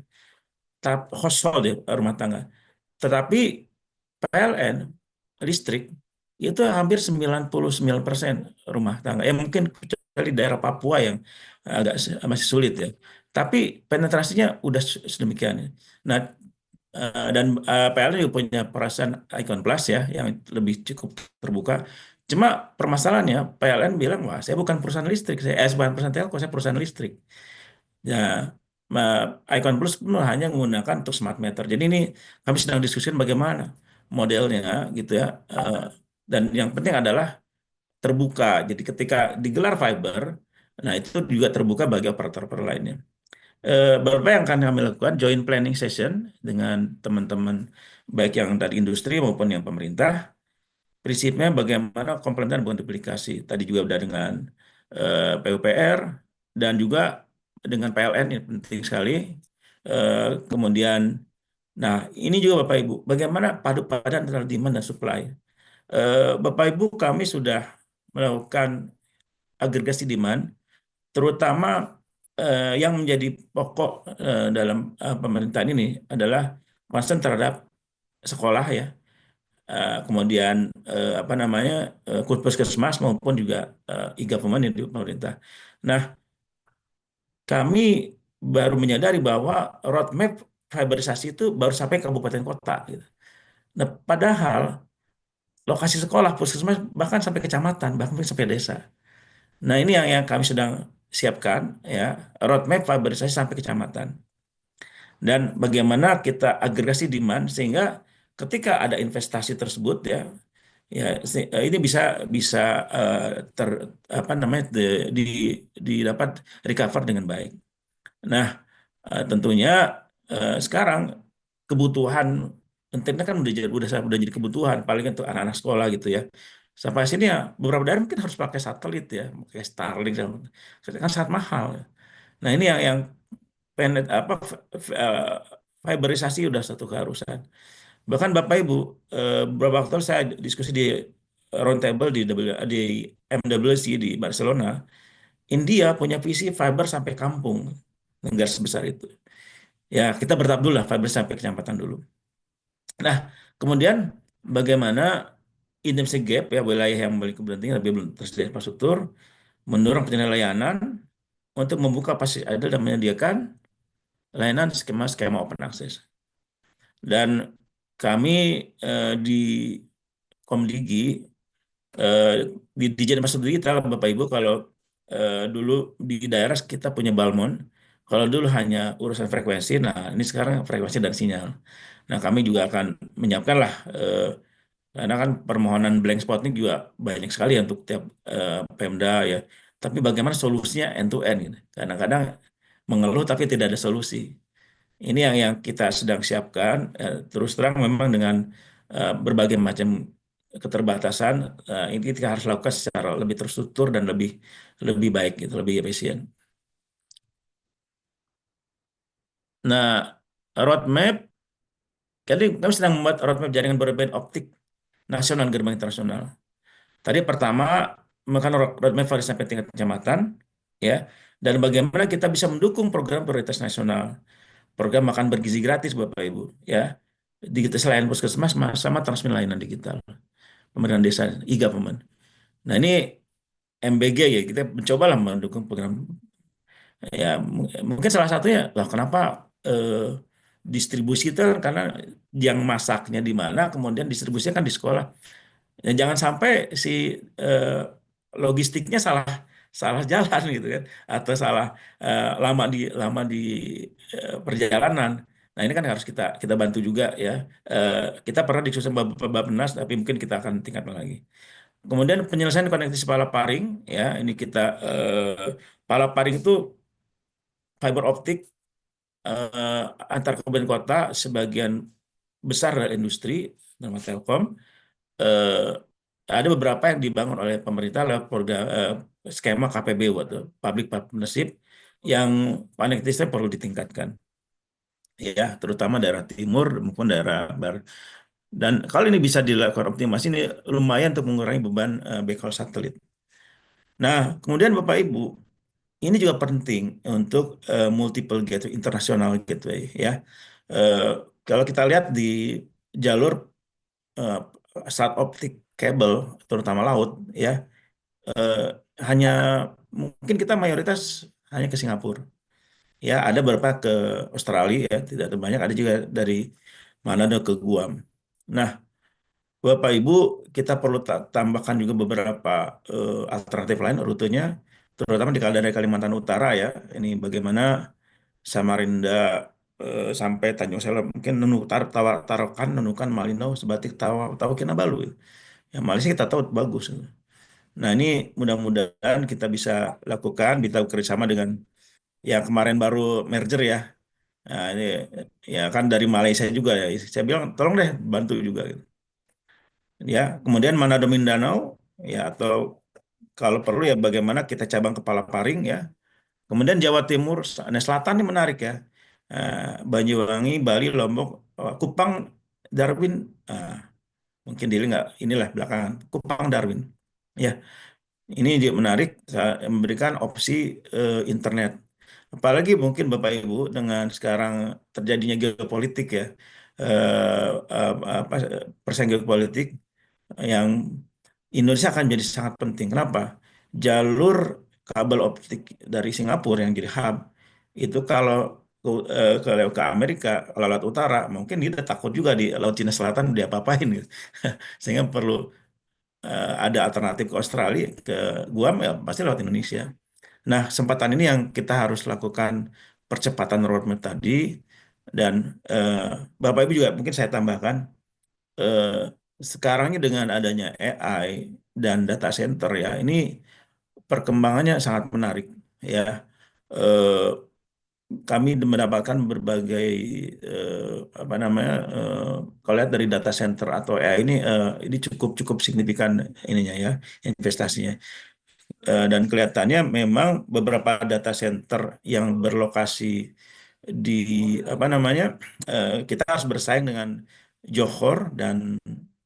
Household ya, rumah tangga. Tetapi PLN listrik itu hampir 99% rumah tangga. Ya mungkin kecuali daerah Papua yang agak masih sulit ya. Tapi penetrasinya udah sedemikian ya. Nah, dan PLN juga punya perasaan Icon Plus ya yang lebih cukup terbuka. Cuma permasalahannya PLN bilang, wah saya bukan perusahaan listrik, saya bukan perusahaan telco, saya perusahaan listrik. Ya, Icon Plus pun hanya menggunakan untuk smart meter. Jadi ini kami sedang diskusikan bagaimana modelnya gitu ya. Dan yang penting adalah terbuka. Jadi ketika digelar fiber, nah itu juga terbuka bagi operator lainnya. Beberapa yang akan kami lakukan joint planning session dengan teman-teman baik yang dari industri maupun yang pemerintah. Prinsipnya bagaimana komplementer bukan duplikasi. Tadi juga udah dengan PUPR dan juga dengan PLN ini penting sekali. Kemudian, nah ini juga Bapak Ibu, bagaimana padu padan antara demand dan supply. Bapak Ibu kami sudah melakukan agregasi demand, terutama yang menjadi pokok dalam pemerintahan ini adalah concern terhadap sekolah ya. Kemudian apa namanya puskesmas maupun juga e-government di pemerintah. Nah, kami baru menyadari bahwa roadmap fiberisasi itu baru sampai kabupaten kota gitu. Nah, padahal lokasi sekolah puskesmas bahkan sampai kecamatan, bahkan sampai desa. Nah, ini yang kami sedang siapkan ya, roadmap fiberisasi sampai kecamatan. Dan bagaimana kita agregasi demand sehingga ketika ada investasi tersebut ya, ya ini bisa bisa ter apa namanya didapat recover dengan baik. Nah, tentunya sekarang kebutuhan internet kan udah jadi kebutuhan paling untuk anak-anak sekolah gitu ya. Sampai sini ya beberapa daerah mungkin harus pakai satelit ya, pakai Starlink kan sangat mahal. Nah, ini yang apa fiberisasi udah satu keharusan. Bahkan Bapak Ibu, beberapa waktu lalu saya diskusi di roundtable di MWC di Barcelona. India punya visi fiber sampai kampung, negara sebesar itu. Ya, kita bertahap dulu lah, fiber sampai kecamatan dulu. Nah, kemudian bagaimana Indonesia Gap, ya wilayah yang memiliki keberhentian tapi belum tersedia infrastruktur, mendorong penyediaan layanan untuk membuka pasar ada dan menyediakan layanan skema open access. Dan kami di Komdigi di Dijen Masuk Digital Bapak Ibu kalau dulu di daerah kita punya Balmon, kalau dulu hanya urusan frekuensi, nah ini sekarang frekuensi dan sinyal. Nah kami juga akan menyiapkan lah karena kan permohonan blank spot ini juga banyak sekali ya untuk tiap Pemda ya. Tapi bagaimana solusinya end to end gitu. Kadang-kadang mengeluh tapi tidak ada solusi. Ini yang kita sedang siapkan. Terus terang memang dengan berbagai macam keterbatasan, ini kita harus lakukan secara lebih terstruktur dan lebih baik gitu, lebih efisien. Nah, roadmap, kami sedang membuat roadmap jaringan broadband optik nasional dan gerbang internasional. Tadi pertama, makan roadmap valid sampai tingkat kecamatan, ya, dan bagaimana kita bisa mendukung program prioritas nasional, program makan bergizi gratis Bapak Ibu, ya, digital selain puskesmas sama transmisi layanan digital, pemerintahan desa, e-government. Nah ini MBG ya, kita mencoba lah mendukung program. Ya mungkin salah satunya lah kenapa distribusi itu kan karena yang masaknya di mana, kemudian distribusinya kan di sekolah. Ya, jangan sampai si logistiknya salah salah jalan gitu kan, atau salah lama di perjalanan. Nah ini kan harus kita bantu juga ya. Kita pernah diskusi sama Bappenas, tapi mungkin kita akan tingkatkan lagi. Kemudian penyelesaian konektivitas Palaparing ya, ini kita Palaparing itu fiber optik antar kabupaten kota sebagian besar dari industri nama Telkom. Ada beberapa yang dibangun oleh pemerintah lewat program skema KPB waktu Public Partnership yang konektivitasnya perlu ditingkatkan. Ya, terutama daerah timur maupun daerah barat. Dan kalau ini bisa dilakukan optimasi, ini lumayan untuk mengurangi beban backhaul satelit. Nah, kemudian Bapak Ibu, ini juga penting untuk multiple gateway, international gateway ya. Eh, Kalau kita lihat di jalur eh, sat optik kabel, terutama laut ya, eh, hanya mungkin kita mayoritas hanya ke Singapura. Ya, ada beberapa ke Australia ya, tidak terlalu banyak. Ada juga dari Manado ke Guam. Nah, Bapak Ibu, kita perlu tambahkan juga beberapa alternatif lain rutenya, terutama dari Kalimantan Utara ya. Ini bagaimana Samarinda sampai Tanjung Selor, mungkin Tarokan, Nunukan, Malino, Sebatik, Tawa Kinabalu. Ya, Malaysia kita tahu bagus. Nah, ini mudah-mudahan kita bisa lakukan, kita bekerjasama dengan yang kemarin baru merger ya. Nah, ini ya kan dari Malaysia juga ya. Saya bilang tolong deh bantu juga gitu. Ya, kemudian Manado Mindanao ya, atau kalau perlu ya bagaimana kita cabang Kepala Paring ya. Kemudian Jawa Timur, nah Selatan ini menarik ya. Banyuwangi, Bali, Lombok, Kupang, Darwin, mungkin dili nggak inilah belakangan Kupang, Darwin. Ya, ini juga menarik memberikan opsi internet. Apalagi mungkin Bapak Ibu dengan sekarang terjadinya geopolitik ya, apa persaingan geopolitik yang Indonesia akan jadi sangat penting. Kenapa? Jalur kabel optik dari Singapura yang jadi hub itu kalau ke Amerika, ke Laut Utara, mungkin kita takut juga di Laut Cina Selatan dia apa-apain gitu. Sehingga perlu ada alternatif ke Australia, ke Guam ya pasti lewat Indonesia. Nah, kesempatan ini yang kita harus lakukan percepatan roadmap tadi dan eh, Bapak Ibu juga mungkin saya tambahkan eh, sekarang ini dengan adanya AI dan data center ya, ini perkembangannya sangat menarik ya. Eh, Kami mendapatkan berbagai apa namanya kalau lihat dari data center atau AI ini cukup cukup signifikan ininya ya investasinya. Dan kelihatannya memang beberapa data center yang berlokasi di apa namanya kita harus bersaing dengan Johor dan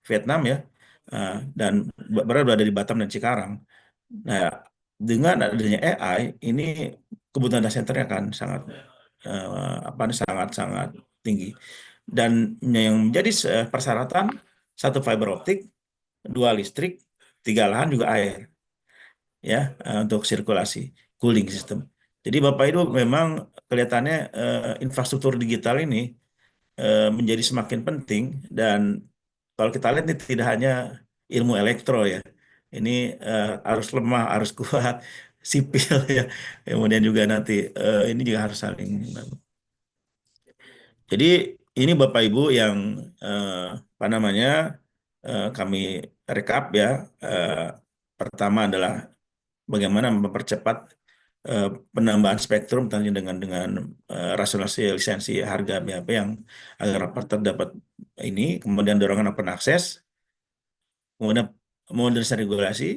Vietnam ya. Dan berada di Batam dan Cikarang. Nah, dengan adanya AI ini kebutuhan data centernya akan sangat apa sangat sangat tinggi. Dan yang menjadi persyaratan satu fiber optik, dua listrik, tiga lahan juga air ya untuk sirkulasi cooling system. Jadi Bapak Ibu memang kelihatannya infrastruktur digital ini menjadi semakin penting dan kalau kita lihat ini tidak hanya ilmu elektro ya. Ini harus lemah, harus kuat, sipil ya. Kemudian juga nanti ini juga harus saling. Jadi ini Bapak Ibu yang apa namanya kami rekap ya. Pertama adalah bagaimana mempercepat penambahan spektrum tentunya dengan rasionalisasi lisensi harga BHP yang agar terdapat ini, kemudian dorongan open access, kemudian modernisasi regulasi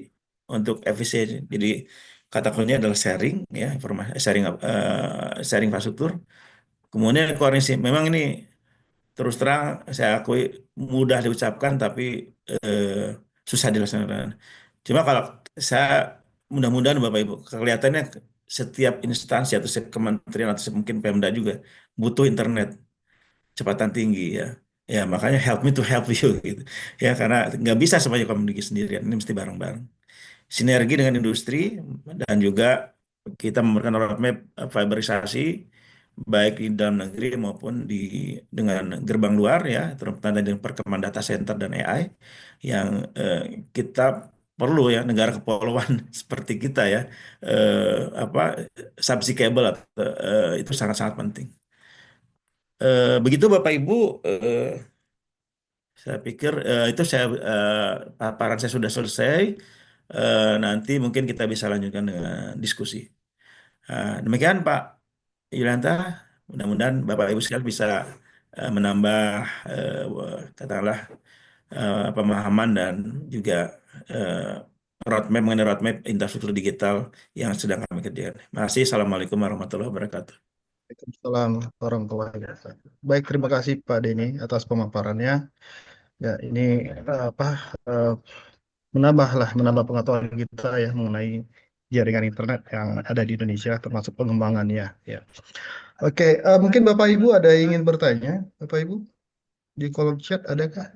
untuk efisiensi. Jadi kata kuncinya adalah sharing ya informasi sharing infrastruktur. Kemudian koordinasi. Memang ini terus terang saya akui mudah diucapkan tapi susah dilaksanakan. Cuma kalau saya mudah-mudahan Bapak Ibu kelihatannya setiap instansi atau setiap kementerian atau mungkin Pemda juga butuh internet kecepatan tinggi ya. Ya makanya help me to help you gitu. Ya karena nggak bisa semuanya komunikasi sendirian. Ini mesti bareng-bareng. Sinergi dengan industri dan juga kita memberikan roadmap fiberisasi baik di dalam negeri maupun dengan gerbang luar ya, terutama dengan perkembangan data center dan AI yang kita perlu ya negara kepulauan seperti kita ya apa subsea kabel itu sangat-sangat penting. Begitu Bapak Ibu, saya pikir itu paparan saya sudah selesai. Nanti mungkin kita bisa lanjutkan dengan diskusi. Demikian Pak Yulanta, mudah-mudahan Bapak Ibu sekalian bisa menambah katakanlah pemahaman dan juga eh, roadmap mengenai roadmap infrastruktur digital yang sedang kami kerjakan. Terima kasih. Assalamualaikum warahmatullahi wabarakatuh.
Waalaikumsalam warahmatullahi wabarakatuh. Baik, terima kasih Pak Denny atas pemaparannya. Ya, ini apa eh, menambah pengetahuan kita ya mengenai jaringan internet yang ada di Indonesia, termasuk pengembangannya. Ya, oke. Mungkin Bapak Ibu ada yang ingin bertanya, Bapak Ibu di kolom chat adakah?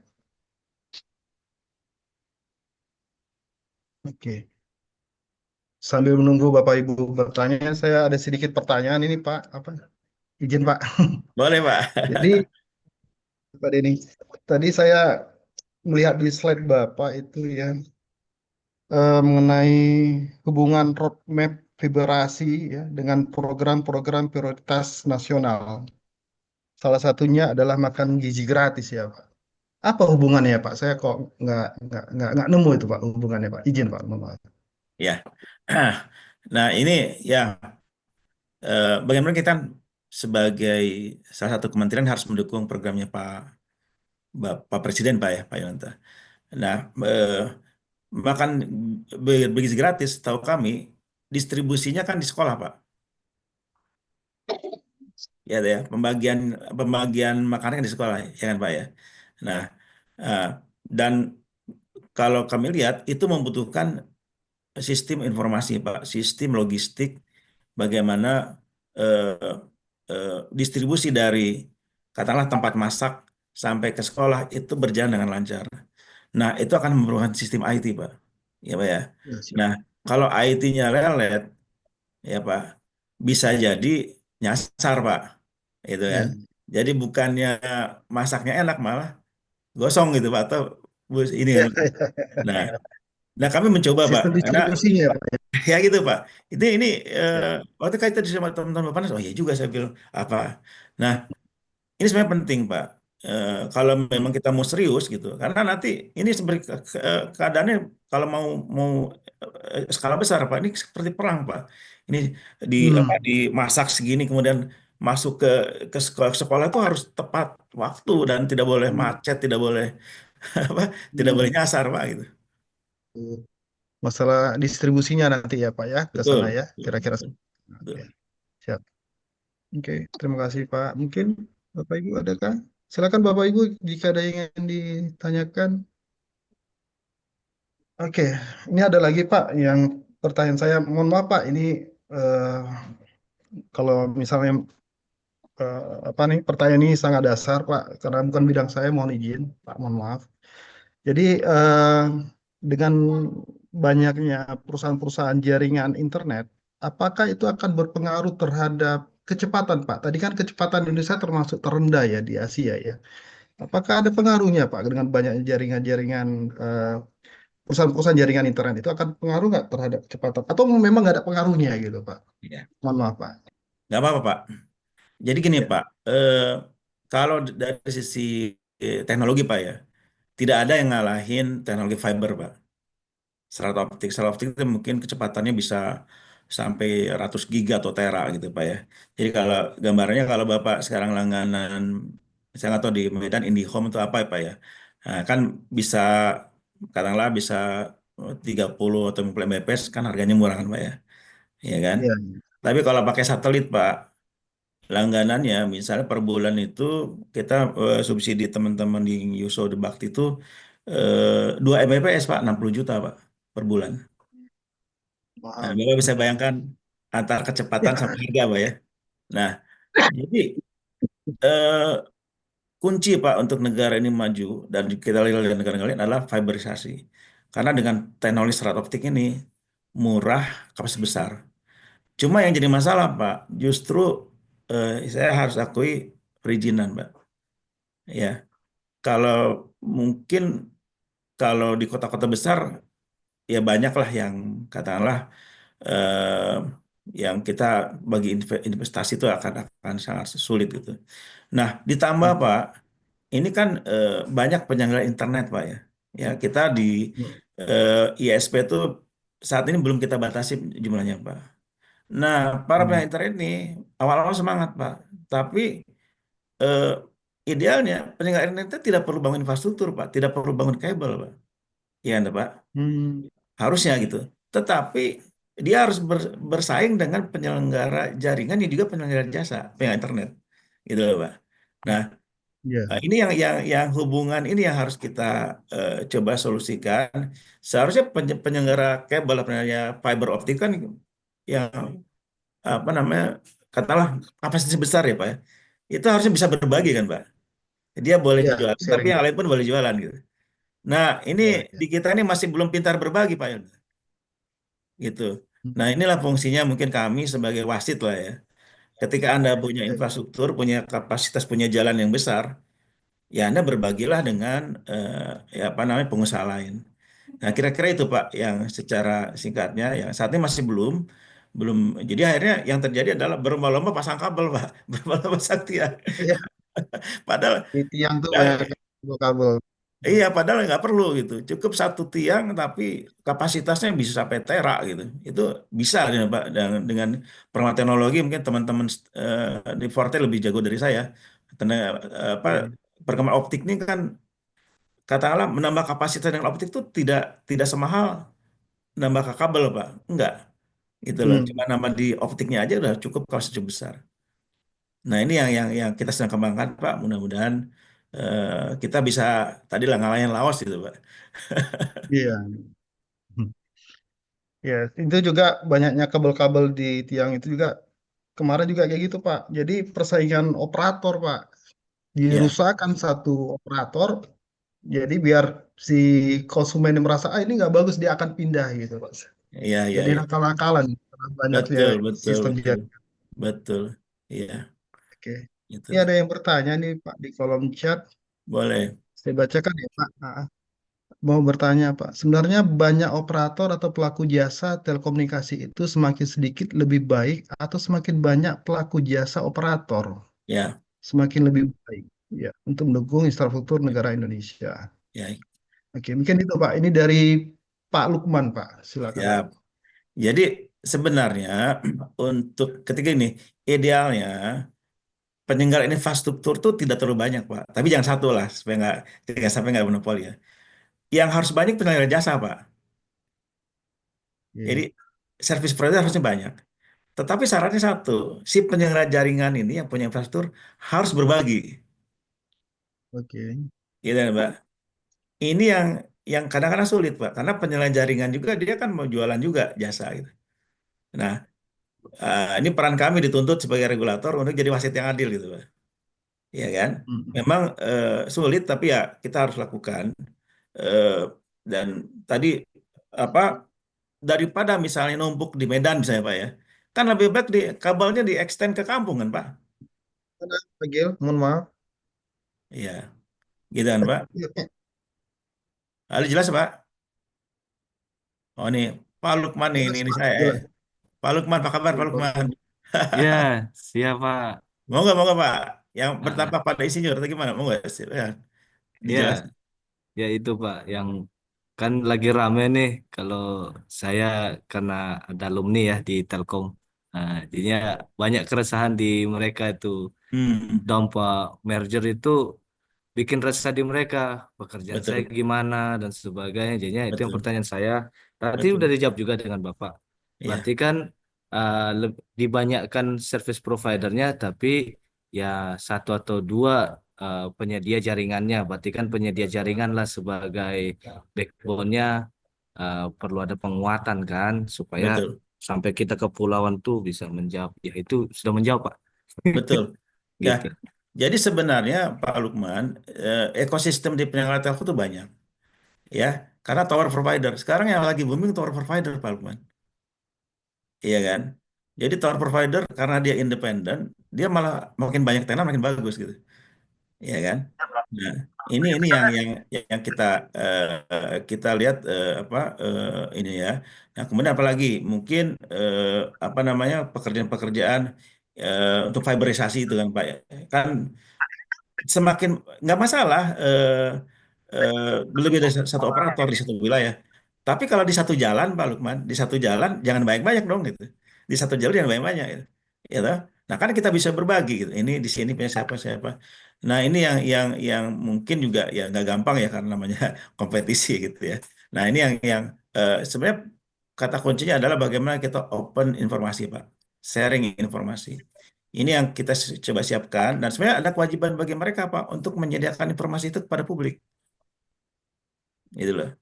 Oke. Sambil menunggu Bapak Ibu bertanya, saya ada sedikit pertanyaan ini Pak. Apa? Izin Pak.
Boleh, Pak.
Jadi Pak Denny, tadi saya melihat di slide Bapak itu ya mengenai hubungan roadmap fiberasi ya dengan program-program prioritas nasional. Salah satunya adalah makan gizi gratis ya Pak. Apa hubungannya Pak? Saya kok nggak nemu itu Pak hubungannya Pak. Izin Pak, mohon maaf.
Ya. Nah, ini ya bagaimana kita sebagai salah satu kementerian harus mendukung programnya Pak Presiden, Pak ya, Pak Yonanta. Nah, makan bergizi gratis, tahu kami distribusinya kan di sekolah, Pak. Ya, ya, pembagian pembagian makanan di sekolah, ya kan, Pak ya. Nah, eh, dan kalau kami lihat itu membutuhkan sistem informasi, Pak, sistem logistik, bagaimana eh, distribusi dari katakanlah tempat masak sampai ke sekolah itu berjalan dengan lancar. Nah, itu akan memerlukan sistem IT, Pak. Ya, Pak ya.
Ya, siap.
Nah, kalau IT-nya lelet, ya Pak, bisa jadi nyasar, Pak. Itu kan.
Ya.
Jadi bukannya masaknya enak malah gosong gitu, Pak, atau ini
Ya,
kan. Nah, nah kami mencoba, Pak,
sistem
karena
distribusinya ya Pak.
ya gitu Pak. Ini eh,
Ya.
waktu kaitan sama teman-teman Bapak Nas, oh iya juga saya bilang apa. Nah, ini sebenarnya penting Pak. Kalau memang kita mau serius gitu, karena nanti ini seperti keadaannya kalau mau skala besar Pak, ini seperti perang Pak. Ini di apa
Hmm.
dimasak segini kemudian masuk ke sekolah itu harus tepat waktu dan tidak boleh
Hmm.
macet, tidak boleh apa, tidak boleh
Hmm.
nyasar Pak gitu.
Masalah distribusinya nanti ya Pak ya ke sana
Betul,
ya
betul,
kira-kira.
betul,
Oke,
betul.
siap. Oke, terima kasih Pak. Mungkin Bapak Ibu adakah? Silakan Bapak Ibu jika ada yang ingin ditanyakan. Oke, ini ada lagi Pak yang pertanyaan saya. Mohon maaf Pak, ini eh, kalau misalnya apa nih pertanyaan ini sangat dasar Pak, karena bukan bidang saya. Mohon izin Pak, mohon maaf. Jadi dengan banyaknya perusahaan-perusahaan jaringan internet, apakah itu akan berpengaruh terhadap kecepatan, Pak? Tadi kan kecepatan Indonesia termasuk terendah ya di Asia ya. Apakah ada pengaruhnya, Pak, dengan banyaknya jaringan-jaringan perusahaan-perusahaan jaringan internet itu akan pengaruh nggak terhadap kecepatan? Atau memang nggak ada pengaruhnya gitu, Pak?
Ya,
Mohon maaf, Pak.
nggak apa-apa Pak. Jadi gini
Ya.
Pak, kalau dari sisi teknologi Pak ya, tidak ada yang ngalahin teknologi fiber Pak. Serat optik itu mungkin kecepatannya bisa sampai ratus giga atau tera gitu Pak ya. Jadi kalau gambarnya kalau Bapak sekarang langganan, saya nggak tahu di Medan IndiHome itu apa ya Pak ya. Nah, kan bisa katakanlah bisa 30 atau 50 Mbps kan harganya murah kan Pak ya. Iya kan?
Iya.
Tapi kalau pakai satelit Pak, langganannya misalnya per bulan itu kita subsidi teman-teman di Yuso de Bakti itu 2 Mbps Pak 60 juta Pak per bulan. Nah,
Maaf.
Bapak bisa bayangkan antara kecepatan sama
Ya.
harga Pak ya. Nah, jadi eh, kunci Pak untuk negara ini maju dan kita lihat dari negara-negara lain adalah fiberisasi. Karena dengan teknologi serat optik ini murah, kapasitas besar. Cuma yang jadi masalah Pak, justru saya harus akui perizinan Pak. Ya, kalau mungkin kalau di kota-kota besar ya banyaklah yang katakanlah eh, yang kita bagi investasi itu akan sangat sulit gitu. Nah, ditambah Pak, ini kan banyak penyelenggara internet Pak ya. Ya, kita di ISP itu saat ini belum kita batasi jumlahnya Pak. Nah, para
Hmm.
penyelenggara internet ini awal-awal semangat Pak, tapi eh, idealnya penyelenggara internet itu tidak perlu bangun infrastruktur Pak, tidak perlu bangun kabel Pak. Iya, anda, Pak.
Hmm.
Harusnya gitu. Tetapi dia harus bersaing dengan penyelenggara jaringan yang juga penyelenggara jasa, penyelenggara internet. Gitu loh, Pak. Nah,
Iya,
Nah, ini yang hubungan ini yang harus kita coba solusikan. Seharusnya penyelenggara kabel apa namanya fiber optik kan yang apa namanya katakanlah kapasitas besar ya Pak ya. Itu harusnya bisa berbagi kan Pak. Dia boleh
iya,
jualan tapi
sharing.
yang lain pun boleh jualan gitu. Nah, ini
Iya, iya.
di kita ini masih belum pintar berbagi Pak Yun, gitu. Nah, inilah fungsinya mungkin kami sebagai wasit lah ya. Ketika Anda punya
Eh,
infrastruktur, punya kapasitas, punya jalan yang besar, ya Anda berbagilah dengan ya apa namanya pengusaha lain. Nah, kira-kira itu Pak yang secara singkatnya yang saat ini masih belum belum. Jadi akhirnya yang terjadi adalah berlomba-lomba pasang kabel Pak, berlomba-lomba pasang tiang.
Iya,
Padahal
di tiang tuh banyak
ya,
kabel.
iya, padahal nggak perlu gitu. Cukup satu tiang tapi kapasitasnya bisa sampai tera gitu. Itu bisa ya, Pak. Dengan perkembangan teknologi mungkin teman-teman di Forte lebih jago dari saya. Karena apa
Iya.
perkembangan optik ini kan katakanlah menambah kapasitas dengan optik itu tidak tidak semahal nambah ke kabel, Pak. Enggak, gitu loh. Cuma
Hmm,
nambah di optiknya aja udah cukup kapasitas cukup besar. Nah, ini yang kita sedang kembangkan, Pak. Mudah-mudahan kita bisa tadi lah ngalahin Laos gitu, Pak.
iya. Hmm. Ya, itu juga banyaknya kabel-kabel di tiang itu juga kemarin juga kayak gitu, Pak. Jadi persaingan operator, Pak.
Ya.
Dirusakkan satu operator, jadi biar si konsumen yang merasa, ah ini nggak bagus, dia akan pindah gitu, Pak.
Iya, iya,
Jadi
iya.
nakal-nakalan karena banyaknya
Betul, betul,
sistem
betul.
jaringan.
Betul. Iya,
Oke. Ini
gitu.
ada yang bertanya nih, Pak, di kolom chat.
Boleh.
Saya bacakan ya, Pak. Mau bertanya, Pak. Sebenarnya banyak operator atau pelaku jasa telekomunikasi itu semakin sedikit lebih baik atau semakin banyak pelaku jasa operator
Ya,
semakin lebih baik ya untuk mendukung infrastruktur negara Indonesia.
ya,
Oke, mungkin itu Pak. Ini dari Pak Lukman, Pak. Silakan.
siap. Jadi sebenarnya untuk ketika ini idealnya penyelenggaraan infrastruktur tuh tidak terlalu banyak, Pak. Tapi jangan satu lah supaya nggak jangan sampai nggak monopoli ya. Yang harus banyak penyelenggara jasa, Pak. Jadi
Oke,
service provider harusnya banyak. Tetapi syaratnya satu, si penyelenggara jaringan ini yang punya infrastruktur harus berbagi,
oke.
gitu ya, Pak. Ini yang kadang-kadang sulit, Pak, karena penyelenggara jaringan juga dia kan mau jualan juga jasa gitu. Nah, ini peran kami dituntut sebagai regulator untuk jadi wasit yang adil gitu, Pak. Ya kan?
Mm,
Memang sulit tapi ya kita harus lakukan. Eh, dan tadi apa daripada misalnya numpuk di Medan misalnya, Pak ya. Kan lebih baik di kabelnya di extend ke kampung kan, Pak?
Ada, Pak Gil, mohon maaf.
Iya, gitu kan, Pak.
Iya, Pak.
Lalu jelas, Pak. Oh, nih Pak Lukman nih,
Jelas,
ini
Pak.
saya ya.
Jelas.
Pak Lukman, apa kabar Pak
Oke.
Lukman?
Ya, siap Pak.
Mau nggak Pak? Yang
Ah,
bertambah pada insinyur atau gimana? Mau nggak? Ya,
ya,
dijelaskan.
ya itu Pak, yang kan lagi rame nih kalau saya karena ada alumni ya di Telkom. Nah, jadinya banyak keresahan di mereka itu.
Hmm,
Dampak merger itu bikin resah di mereka. Pekerjaan saya
betul,
gimana dan sebagainya. Jadinya itu yang
betul,
pertanyaan saya. Tadi udah
betul.
dijawab juga dengan Bapak. Berarti
Iya,
kan dibanyakkan service providernya, tapi ya satu atau dua penyedia jaringannya. Berarti kan penyedia jaringan lah sebagai backbone-nya, perlu ada penguatan kan supaya
betul,
sampai kita ke pulauan tuh bisa menjawab. Ya itu sudah menjawab Pak.
betul. Ya,
Gitu.
jadi sebenarnya Pak Lukman, ekosistem di penyelenggara telco itu banyak, ya. Karena tower provider. Sekarang yang lagi booming tower provider, Pak Lukman. Iya kan? Jadi tower provider karena dia independen, dia malah makin banyak tenan makin bagus gitu. Iya kan? Nah, ini yang kita lihat apa ini ya. Nah, kemudian apalagi mungkin apa namanya pekerjaan-pekerjaan untuk fiberisasi itu kan Pak ya. Kan semakin nggak masalah lebih dari satu operator di satu wilayah. Tapi kalau di satu jalan Pak Lukman, di satu jalan jangan banyak-banyak dong gitu. Di satu jalur jangan banyak-banyak gitu. Ya toh? Nah kan kita bisa berbagi gitu. Ini di sini punya siapa siapa. Nah ini yang mungkin juga ya nggak gampang ya karena namanya kompetisi gitu ya. Nah ini yang sebenarnya kata kuncinya adalah bagaimana kita open informasi Pak, sharing informasi. Ini yang kita coba siapkan, dan sebenarnya ada kewajiban bagi mereka Pak untuk menyediakan informasi itu kepada publik. Gitu loh.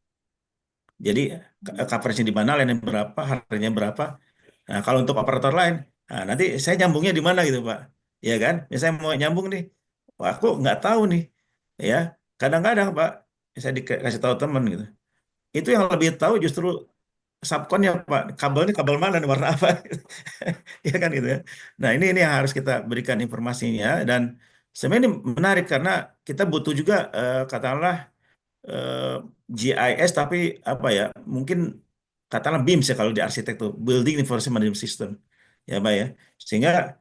Jadi coverage di mana, lainnya berapa, harganya berapa. Nah, kalau untuk operator lain, nah, nanti saya nyambungnya di mana gitu Pak. Ya kan? Misalnya mau nyambung nih, wah aku nggak tahu nih. Ya, kadang-kadang Pak, saya dikasih tahu teman gitu. Itu yang lebih tahu justru subkonnya Pak, kabelnya kabel mana dan warna apa. Ya kan gitu ya. Nah, ini yang harus kita berikan informasinya, dan sebenarnya ini menarik karena kita butuh juga katakanlah eh, GIS, tapi apa ya, mungkin katakanlah BIM ya kalau di arsitektur, Building Information Management System. Ya, Pak ya. Sehingga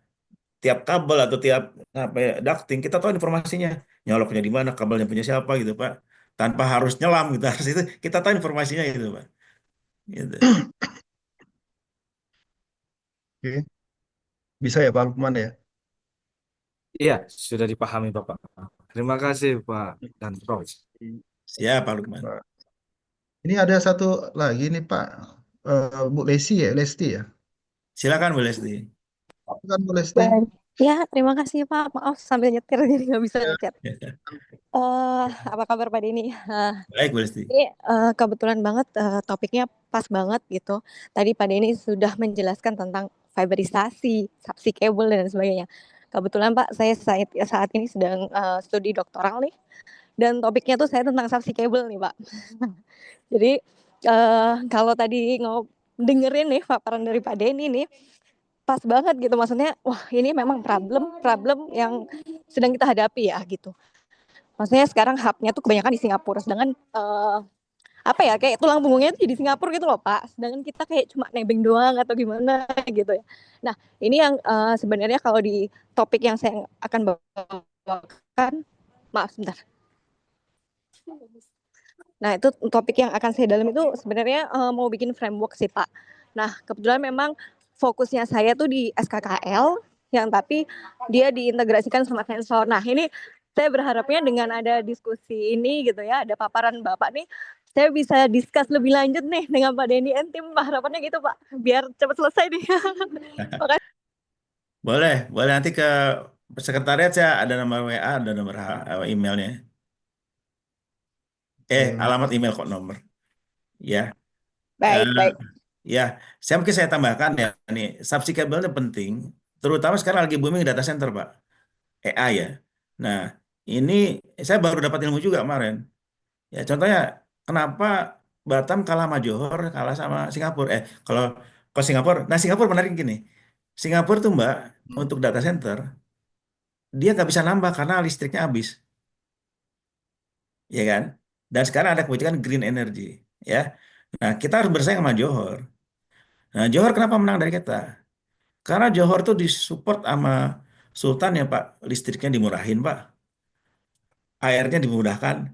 tiap kabel atau tiap apa ya, ducting kita tahu informasinya. Nyoloknya di mana, kabelnya punya siapa gitu, Pak. Tanpa harus nyelam gitu. Harus itu kita tahu informasinya gitu, Pak. Gitu.
Oke. Bisa ya Pak Lukman ya?
Iya, sudah dipahami Bapak. Terima kasih Pak dan Prof.
Siap, Pak Lukman.
Pak. Ini ada satu lagi nih Pak. Bu Lesti ya, Lesti ya.
Silakan Bu Lesti.
Kan Bu Lesti.
Baik. Ya, terima kasih Pak. Maaf sambil nyetir jadi nggak bisa ngechat. Apa kabar Pak Denny?
Baik, Bu Lesti.
Ini kebetulan banget topiknya pas banget gitu. Tadi Pak Denny sudah menjelaskan tentang fiberisasi, subsea kabel dan sebagainya. Kebetulan Pak, saya saat ini sedang studi doktoral nih. Dan topiknya tuh saya tentang subsea kabel nih Pak. Jadi kalau tadi dengerin nih paparan dari Pak Denny nih, pas banget gitu, maksudnya wah ini memang problem yang sedang kita hadapi ya gitu. Maksudnya sekarang hubnya tuh kebanyakan di Singapura, sedangkan apa ya, kayak tulang punggungnya tuh di Singapura gitu loh Pak, sedangkan kita kayak cuma nebeng doang atau gimana gitu ya. Nah ini yang sebenarnya kalau di topik yang saya akan bawakan, maaf sebentar. Nah itu topik yang akan saya dalam itu sebenarnya mau bikin framework sih Pak. Nah kebetulan memang fokusnya saya tuh di SKKL, yang tapi dia diintegrasikan sama sensor. Nah ini saya berharapnya dengan ada diskusi ini gitu ya, ada paparan Bapak nih, saya bisa discuss lebih lanjut nih dengan Pak Denny and tim, harapannya gitu Pak, biar cepat selesai nih. Makasih.
Boleh nanti ke sekretariat, saya ada nomor WA, ada nomor emailnya. Alamat email kok, nomor. Ya.
Baik.
Ya, mungkin saya tambahkan ya, nih subsea cable itu penting, terutama sekarang lagi booming data center, Pak, AI ya. Nah, ini saya baru dapat ilmu juga kemarin. Ya, contohnya kenapa Batam kalah sama Johor, kalah sama Singapura. Kalau ke Singapura, nah Singapura menarik gini. Singapura tuh Mbak, untuk data center, dia nggak bisa nambah karena listriknya habis, ya kan? Dan sekarang ada kebijakan green energy, ya. Nah, kita harus bersaing sama Johor. Nah, Johor kenapa menang dari kita? Karena Johor tuh disupport sama Sultan ya Pak, listriknya dimurahin Pak, airnya dimudahkan,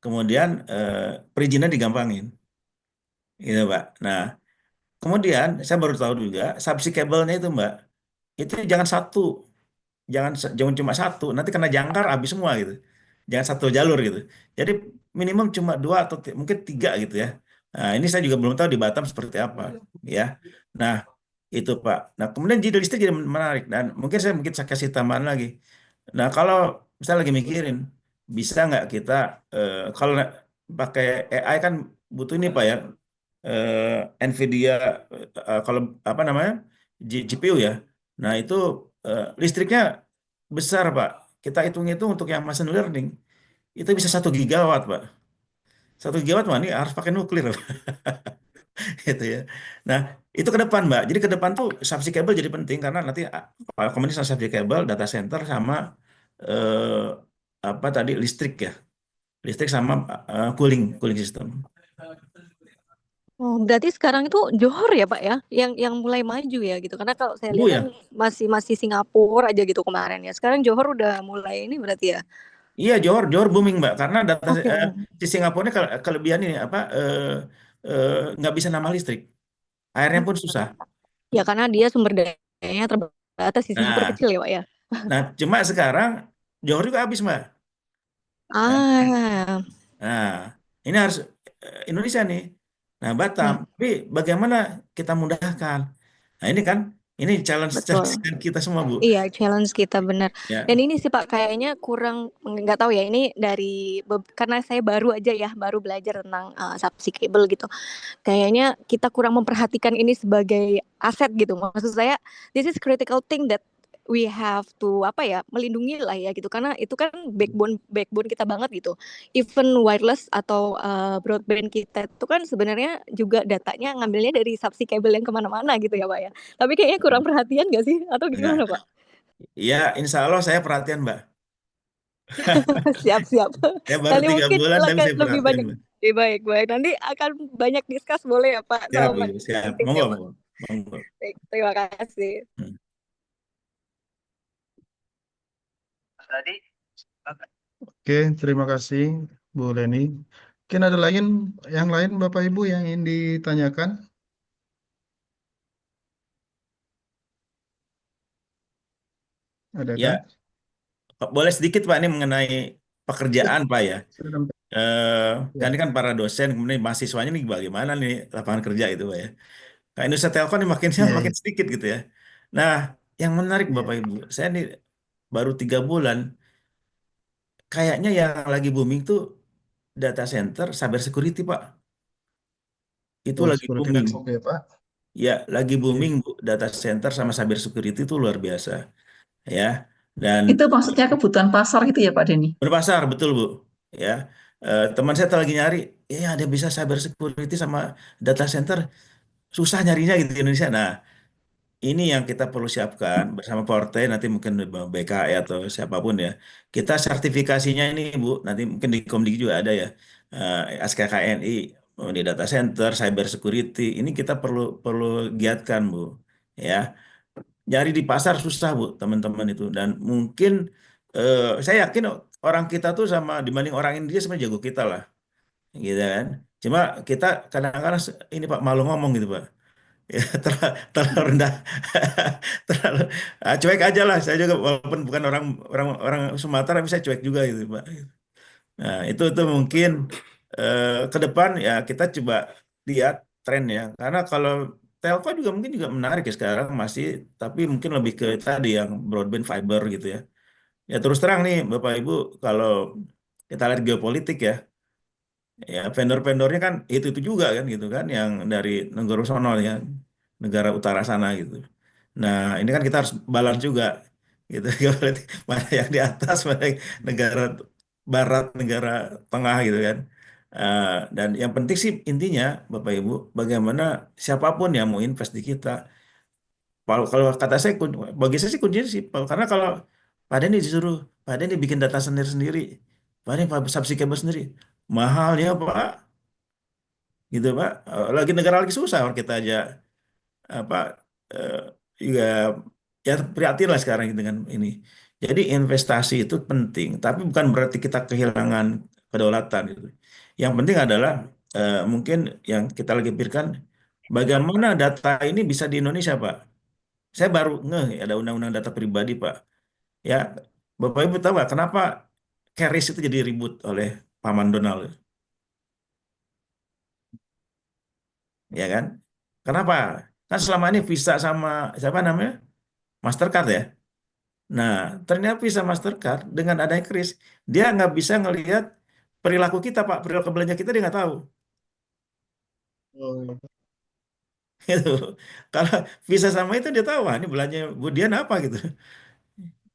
kemudian perizinan digampangin, gitu Pak. Nah, kemudian saya baru tahu juga subsea kabelnya itu Mbak, itu jangan cuma satu, nanti kena jangkar habis semua gitu. Jangan satu jalur gitu. Jadi minimum cuma dua atau mungkin tiga gitu ya. Nah, ini saya juga belum tahu di Batam seperti apa, ya. Nah, itu Pak. Nah, kemudian jadi listrik jadi menarik, dan mungkin saya kasih tambahan lagi. Nah, kalau misalnya lagi mikirin, bisa nggak kita kalau pakai AI kan butuh ini Pak ya, NVIDIA, kalau apa namanya, GPU ya. Nah, itu listriknya besar Pak. Kita hitung-hitung untuk yang machine learning itu bisa 1 gigawatt Pak. 1 gigawatt Pak, ini harus pakai nuklir Pak. Gitu ya. Nah, itu ke depan Mbak. Jadi ke depan tuh subsea cable jadi penting karena nanti kombinasi subsea cable, data center sama eh, apa tadi, listrik ya. Listrik sama cooling system.
Oh, berarti sekarang itu Johor ya Pak ya, yang mulai maju ya gitu. Karena kalau saya
Oh
lihat
ya.
kan masih Singapura aja gitu kemarin ya. Sekarang Johor udah mulai ini berarti ya.
Iya, Johor booming Mbak, karena
Oke.
di Singapura ini kelebihan ini apa, nggak bisa nambah listrik, airnya pun susah.
Ya karena dia sumber dayanya terbatas di Singapura
Nah,
kecil ya Pak ya.
cuma sekarang Johor juga habis Mbak. Nah,
Ah,
nah, ini harus Indonesia nih. Nah, Batam.
hmm.
Tapi bagaimana kita mudahkan? Nah, ini kan Ini challenge
Betul.
kita semua, Bu.
Iya, challenge kita benar. Dan
Ya,
ini sih Pak, kayaknya kurang nggak tahu ya. Ini dari karena saya baru aja ya, baru belajar tentang subsea cable gitu. Kayaknya kita kurang memperhatikan ini sebagai aset gitu. Maksud saya, this is critical thing that we have to apa ya, melindungi lah ya gitu. Karena itu kan backbone backbone kita banget gitu. Even wireless atau broadband kita itu kan sebenarnya juga datanya ngambilnya dari subsea cable yang kemana-mana gitu ya Pak ya. Tapi kayaknya kurang perhatian nggak sih? Atau
ya,
gimana Pak?
ya, insya Allah saya perhatian, Mbak.
Siap, siap.
Saya baru
Nanti
3 bulan tapi saya
lebih
perhatian,
banyak.
Mbak.
Baik, baik. Nanti akan banyak discuss boleh ya Pak
Siap,
sama
Bu. Siap.
timnya
Monggo,
Pak.
monggo. Monggo.
Baik, terima kasih.
Hmm.
Oke, terima kasih Bu Leni. Mungkin ada yang lain Bapak Ibu yang ingin ditanyakan? Adakah?
Ya, boleh sedikit Pak ini mengenai pekerjaan Pak ya.
Silakan.
Kan
Ya,
ini kan para dosen, kemudian mahasiswanya nih bagaimana nih lapangan kerja itu Pak ya. Nah, Indonesia Telkom ini makin
ya,
makin sedikit gitu ya. Nah, yang menarik Bapak
ya.
Ibu, saya nih baru 3 bulan, kayaknya yang lagi booming tuh data center, cyber security Pak. Itu
Oh,
lagi
security
booming.
network ya Pak.
Ya, lagi booming
Oke.
Bu. Data center sama cyber security itu luar biasa ya. Dan
Itu maksudnya kebutuhan pasar gitu ya Pak Denny?
berpasar betul Bu. Ya, teman saya tuh lagi nyari, ada bisa cyber security sama data center, susah nyarinya gitu di Indonesia. Nah, ini yang kita perlu siapkan bersama Forte nanti mungkin BKE atau siapapun ya. Kita sertifikasinya ini Bu, nanti mungkin di Komdigi juga ada ya. SKKNI di data center, cyber security. Ini kita perlu perlu giatkan Bu. Ya, nyari di pasar susah Bu, teman-teman itu. Dan mungkin saya yakin orang kita tuh sama dibanding orang India sebenarnya jago kita lah, gitu kan. Cuma kita kadang-kadang ini Pak malu ngomong gitu Pak. Ya, terlalu rendah, terlalu cuek aja lah. Saya juga walaupun bukan orang orang orang Sumatera, tapi saya cuek juga gitu, Pak. Nah, itu mungkin ke depan ya kita coba lihat trennya. Karena kalau Telco juga mungkin juga menarik ya sekarang masih, tapi mungkin lebih ke tadi yang broadband fiber gitu ya. Ya terus terang nih Bapak Ibu, kalau kita lihat geopolitik ya, vendor-vendornya kan itu juga kan gitu kan yang dari negara sono ya, negara utara sana gitu. Nah, ini kan kita harus balance juga gitu. Mana yang di atas, mana yang negara barat, negara tengah gitu kan. Eh, dan yang penting sih intinya Bapak Ibu, bagaimana siapapun yang mau invest di kita. Kalau kata saya, bagi saya sih kuncinya sih, karena kalau pada ini disuruh, pada ini bikin data sendiri sendiri, pada ini subsidi kabel sendiri, mahalnya Pak, gitu Pak. Lagi negara lagi susah orang kita aja apa eh, juga ya prihatin lah sekarang dengan ini. Jadi investasi itu penting, tapi bukan berarti kita kehilangan kedaulatan gitu. Yang penting adalah mungkin yang kita lagi pikirkan bagaimana data ini bisa di Indonesia, Pak. Saya baru ngeh ada undang-undang data pribadi, Pak. Ya, Bapak Ibu tahu nggak kenapa Keris itu jadi ribut oleh Paman Donald, ya kan? Kenapa? Kan selama ini Visa sama siapa namanya? Mastercard ya. Nah, ternyata Visa Mastercard dengan adanya kris, dia nggak bisa ngelihat perilaku kita, Pak. Perilaku belanja kita dia nggak tahu.
Oh,
Gitu. Kalau Visa sama itu dia tahu, wah ini belanja Budian apa gitu.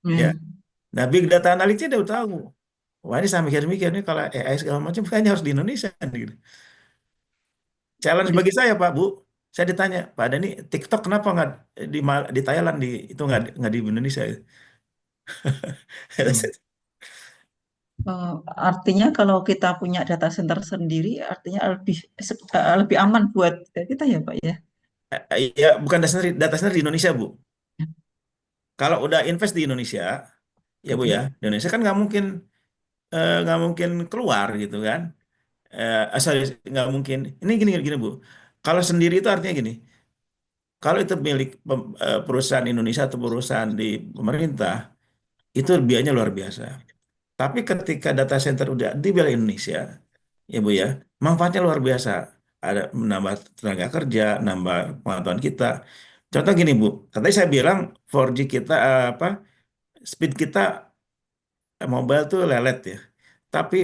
Ya.
Hmm.
Nah, Big Data Analytics dia udah tahu. Wah ini saya mikir-mikir nih kalau AI segala macam kayaknya harus di Indonesia gitu. Challenge bagi saya, Pak, Bu. Saya ditanya, Pak ada nih TikTok kenapa nggak di Thailand itu nggak di Indonesia?
hmm.
Eh, Artinya kalau kita punya data center sendiri, artinya lebih aman buat kita ya Pak ya.
Ya bukan data sendiri di Indonesia, Bu. Kalau udah invest di Indonesia, ya Bu ya, di Indonesia kan nggak mungkin keluar gitu kan. Sorry, nggak mungkin. Ini gini gini Bu. Kalau sendiri itu artinya gini. Kalau itu milik perusahaan Indonesia atau perusahaan di pemerintah, itu biayanya luar biasa. Tapi ketika data center udah di wilayah Indonesia, ya Bu ya, manfaatnya luar biasa. Ada menambah tenaga kerja, nambah pengetahuan kita. Contoh gini Bu, katanya saya bilang 4G kita apa speed kita mobile tuh lelet ya. Tapi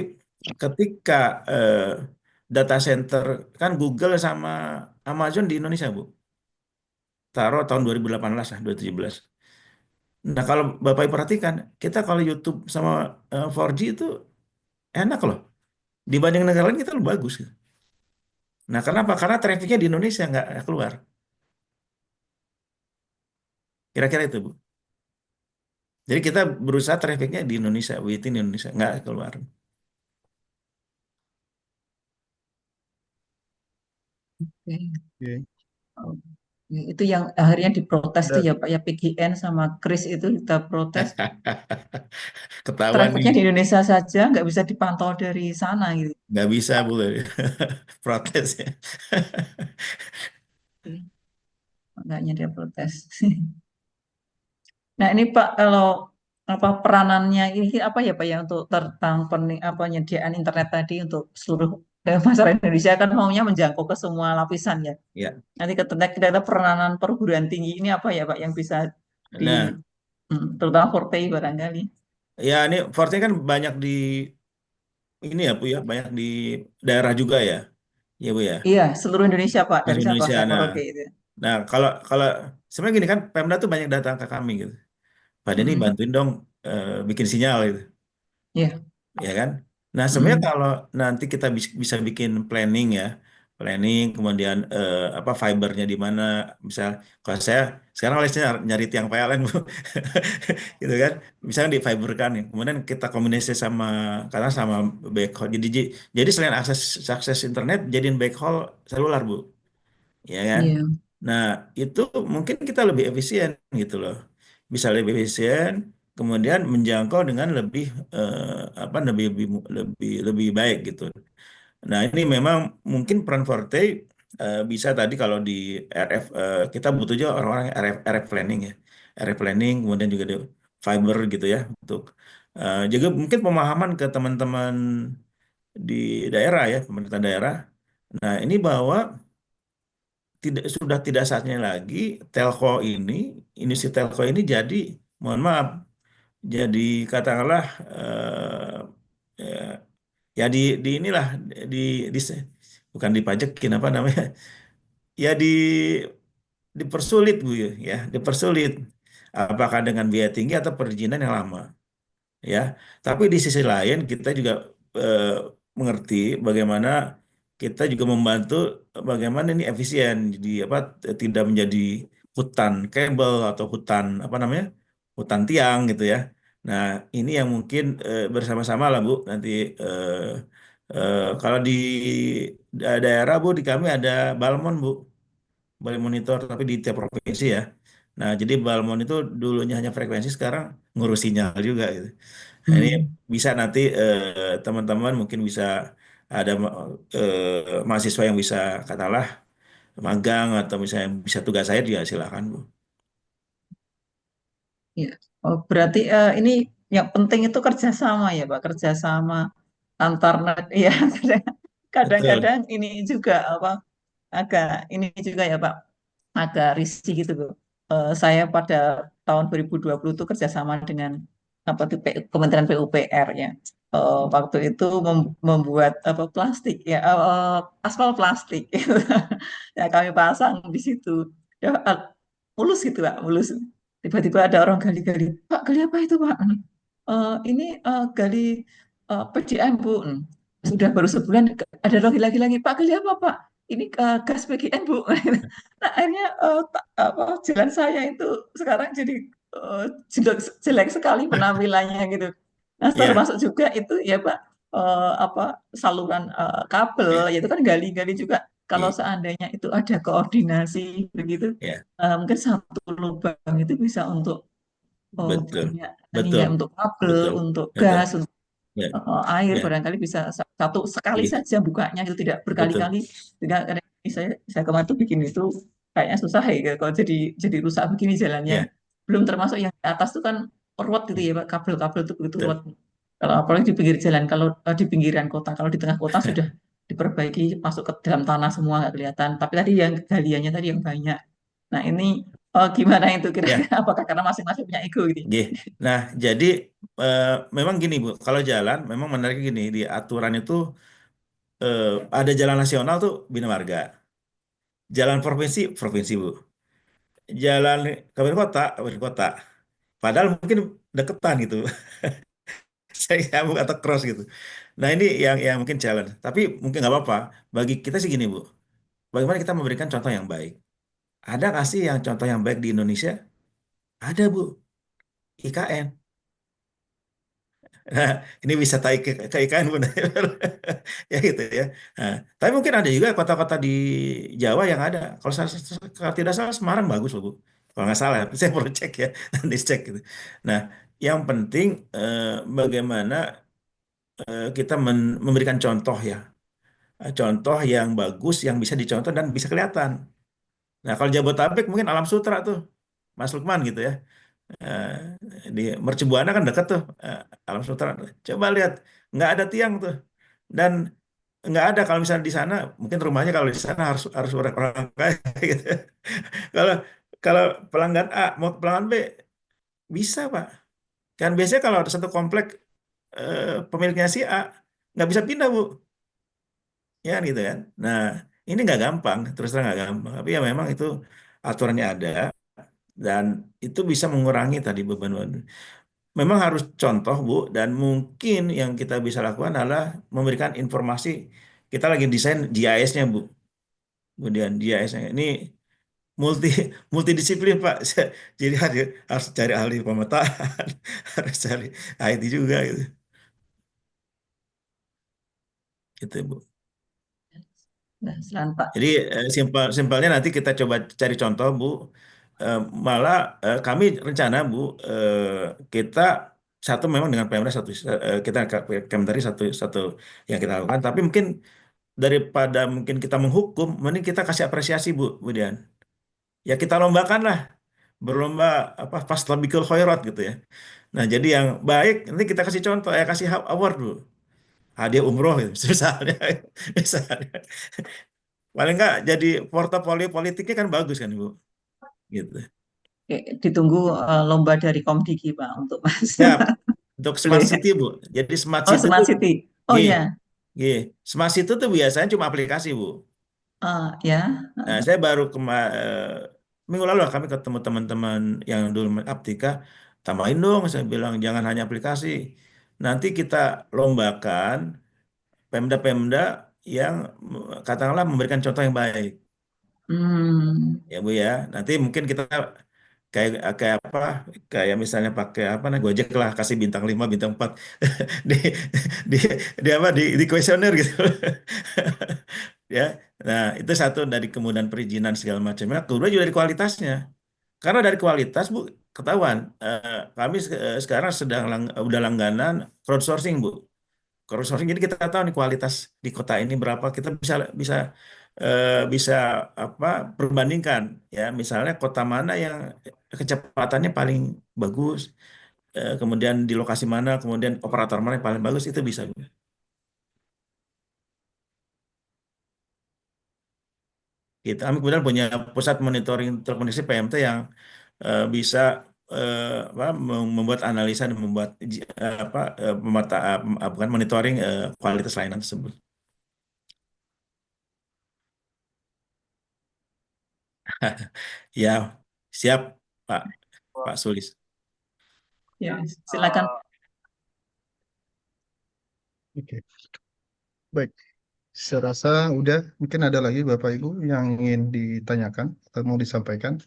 ketika eh, data center kan Google sama Amazon di Indonesia Bu, taruh tahun 2018 lah 2017. Nah kalau Bapak Ibu perhatikan, kita kalau YouTube sama 4G itu enak loh. Dibanding negara lain kita lebih bagus. Nah kenapa? Karena trafficnya di Indonesia nggak keluar. Kira-kira itu Bu. Jadi kita berusaha trafficnya di Indonesia, within Indonesia, nggak keluar.
Oke.
Oke.
Oh, itu yang akhirnya diprotes tuh
Dan
ya Pak ya, PGN sama Kris itu kita protes.
Ketahuan nih,
Trafficnya di Indonesia saja nggak bisa dipantau dari sana gitu.
nggak bisa Bu. Protes ya.
Oke, makanya dia protes. Nah ini Pak, kalau apa peranannya ini apa ya Pak ya untuk tentang apa penyediaan internet tadi untuk seluruh masyarakat Indonesia, kan maunya menjangkau ke semua lapisan ya.
Ya.
Nanti kita peranan perguruan tinggi ini apa ya Pak yang bisa di
Nah,
terutama Fortei barangkali.
ya ini Forte kan banyak di ini ya Bu ya, banyak di daerah juga ya. Ya Bu ya.
Iya, seluruh Indonesia Pak,
Di
dari Sabang
Indonesia.
sampai
Nah,
Merauke itu.
nah kalau sebenarnya gini kan Pemda tuh banyak datang ke kami gitu. Pak Denny
Mm-mm.
bantuin dong bikin sinyal gitu.
Iya.
Ya kan? Nah, sebenarnya
Mm-mm.
kalau nanti kita bisa bikin planning ya, planning kemudian apa fibernya di mana, misal kalau saya sekarang lagi nyari tiang PLN Bu, gitu kan, misalnya di fiberkan nih, kemudian kita kombinasi sama karena sama backhaul, jadi selain akses internet, jadiin backhaul selular Bu, ya kan?
Iya.
Nah, itu mungkin kita lebih efisien gitu loh. Bisa lebih efisien, kemudian menjangkau dengan lebih apa lebih baik gitu. Nah, ini memang mungkin peran Forte bisa tadi kalau di RF kita butuh juga orang-orang yang RF planning ya. RF planning kemudian juga di fiber gitu ya untuk juga mungkin pemahaman ke teman-teman di daerah ya, pemerintah daerah. Nah, ini bahwa sudah tidak saatnya lagi telco ini, industri telco ini jadi, mohon maaf, jadi katakanlah eh, ya di inilah di bukan dipajekin apa namanya, ya dipersulit Bu ya, dipersulit. Apakah dengan biaya tinggi atau perizinan yang lama ya. Tapi di sisi lain kita juga eh, mengerti bagaimana kita juga membantu bagaimana ini efisien, jadi apa tidak menjadi hutan kabel atau hutan apa namanya hutan tiang gitu ya. Nah ini yang mungkin bersama-sama lah Bu nanti kalau di daerah Bu di kami ada Balmon Bu, Balai Monitor tapi di tiap provinsi ya. Nah jadi Balmon itu dulunya hanya frekuensi sekarang ngurus sinyal juga gitu. Nah, ini
Hmm.
bisa nanti teman-teman mungkin bisa ada mahasiswa yang bisa katakanlah magang atau misalnya bisa tugas saya juga silakan Bu.
Ya. Oh, berarti ini yang penting itu kerjasama ya Pak, kerjasama antar ya.
Betul.
Kadang-kadang ini juga apa agak ini juga ya Pak, agak risih gitu loh. Saya pada tahun 2020 itu kerjasama dengan apa tuh Kementerian PUPR ya. Waktu itu membuat apa plastik ya, aspal plastik. Ya kami pasang di situ. Ya, mulus gitu Pak, mulus. Tiba-tiba ada orang gali-gali, Pak gali apa itu Pak? Ini gali PDAM Bu. Sudah baru sebulan ada lagi, Pak gali apa Pak? Ini gas PGN Bu. Nah, akhirnya apa, jalan saya itu sekarang jadi jelek, jelek sekali penampilannya gitu. Nah,
Ya,
termasuk juga itu ya Pak, apa saluran kabel,
ya,
yaitu kan gali-gali juga. Kalau
ya,
seandainya itu ada koordinasi begitu,
ya,
mungkin satu lubang itu bisa untuk
betul,
banyak ininya,
betul,
untuk kabel,
betul,
untuk
betul.
gas, untuk
Ya,
air,
ya,
barangkali bisa satu sekali
iya,
saja bukanya itu, tidak
betul.
berkali-kali. Tidak, kadang ini saya kemarin tuh bikin itu kayaknya susah ya kalau jadi rusak begini jalannya.
Ya,
Belum termasuk yang di atas tuh kan ruwet gitu ya Pak, kabel-kabel itu begitu ruwet.
betul.
Kalau apalagi di pinggir jalan, kalau di pinggiran kota, kalau di tengah kota sudah diperbaiki, masuk ke dalam tanah semua nggak kelihatan. Tapi tadi yang galiannya tadi yang banyak. Nah ini Oh, gimana itu
Ya,
kira-kira? Apakah karena masing-masing punya ego gitu?
Nggih. Nah, jadi memang gini Bu, kalau jalan memang menarik gini di aturan itu ada jalan nasional tuh Bina Marga, jalan provinsi provinsi Bu, jalan kabupaten kota. Padahal mungkin deketan gitu, saya nyambung atau cross gitu. Nah ini yang mungkin challenge. Tapi mungkin nggak apa-apa. Bagi kita sih gini Bu, bagaimana kita memberikan contoh yang baik? Ada nggak sih yang contoh yang baik di Indonesia? Ada Bu, IKN. Nah, ini wisata ke IKN pun ya gitu ya. Nah, tapi mungkin ada juga kota-kota di Jawa yang ada. Kalau tidak salah Semarang bagus loh Bu. Kalau nggak salah, saya perlu cek ya, nanti cek gitu. Nah, yang penting bagaimana kita memberikan contoh ya. Contoh yang bagus yang bisa dicontoh dan bisa kelihatan. Nah, kalau Jabotabek mungkin Alam Sutra tuh, Mas Lukman gitu ya. Eh, di Mercu Buana kan dekat tuh, Alam Sutra. Coba lihat, nggak ada tiang tuh, dan nggak ada kalau misalnya di sana, mungkin rumahnya kalau di sana harus harus orang orang kaya gitu. Kalau kalau pelanggan A mau ke pelanggan B bisa Pak. Kan biasanya kalau ada satu komplek pemiliknya si A nggak bisa pindah Bu, ya kan gitu kan. Nah ini nggak gampang, terus terang nggak gampang. Tapi ya memang itu aturannya ada dan itu bisa mengurangi tadi beban-beban. Memang harus contoh, Bu, dan mungkin yang kita bisa lakukan adalah memberikan informasi. Kita lagi desain GIS-nya, Bu. Kemudian GIS-nya ini multi multidisiplin, Pak. Jadi harus cari ahli pemetaan, harus cari IT juga gitu. Gitu, Bu.
Nah, silakan Pak.
Jadi simpelnya nanti kita coba cari contoh, Bu. Malah kami rencana, Bu, kita satu memang dengan Pemda satu kita Kemdari satu satu yang kita lakukan, tapi mungkin daripada mungkin kita menghukum, mending kita kasih apresiasi Bu, Budian. Ya kita lombakan lah, berlomba apa Faslabikul Khairat gitu ya. Nah jadi yang baik nanti kita kasih contoh, ya kasih award dulu, hadiah umroh gitu, misalnya, misalnya. Paling nggak jadi portofolio politiknya kan bagus kan Bu, gitu.
Oke, ditunggu lomba dari Komdiki Pak untuk Mas.
Ya, untuk Smart
Boleh.
City Bu. Jadi Smart
Oh,
City
Smart
tuh,
City. Oh
gini,
ya,
gini. Smart City tuh biasanya cuma aplikasi Bu.
ya.
Nah, saya baru minggu lalu kami ketemu teman-teman yang dulu main Aptika, tambahin dong, saya bilang jangan hanya aplikasi. Nanti kita lombakan Pemda-Pemda yang katakanlah memberikan contoh yang baik.
Hmm.
Ya Bu ya, nanti mungkin kita kayak kayak apa kayak misalnya pakai apa nah Gojek lah kasih bintang 5 bintang 4 di di di apa di kuesioner gitu. Ya. Nah, itu satu dari kemudahan perizinan segala macamnya. Kedua juga dari kualitasnya. Karena dari kualitas Bu ketahuan kami sekarang sedang udah langganan crowdsourcing Bu. Crowdsourcing jadi kita tahu nih kualitas di kota ini berapa, kita bisa bisa bisa apa perbandingkan ya misalnya kota mana yang kecepatannya paling bagus, kemudian di lokasi mana, kemudian operator mana yang paling bagus itu bisa Bu. Gitu. Kami kemudian punya pusat monitoring telekomunikasi PMT yang bisa membuat analisa dan membuat apa bukan monitoring kualitas layanan tersebut. Ya, siap Pak Pak Sulis.
Ya, silakan.
Oke, baik. Saya rasa udah, mungkin ada lagi Bapak Ibu yang ingin ditanyakan atau mau disampaikan.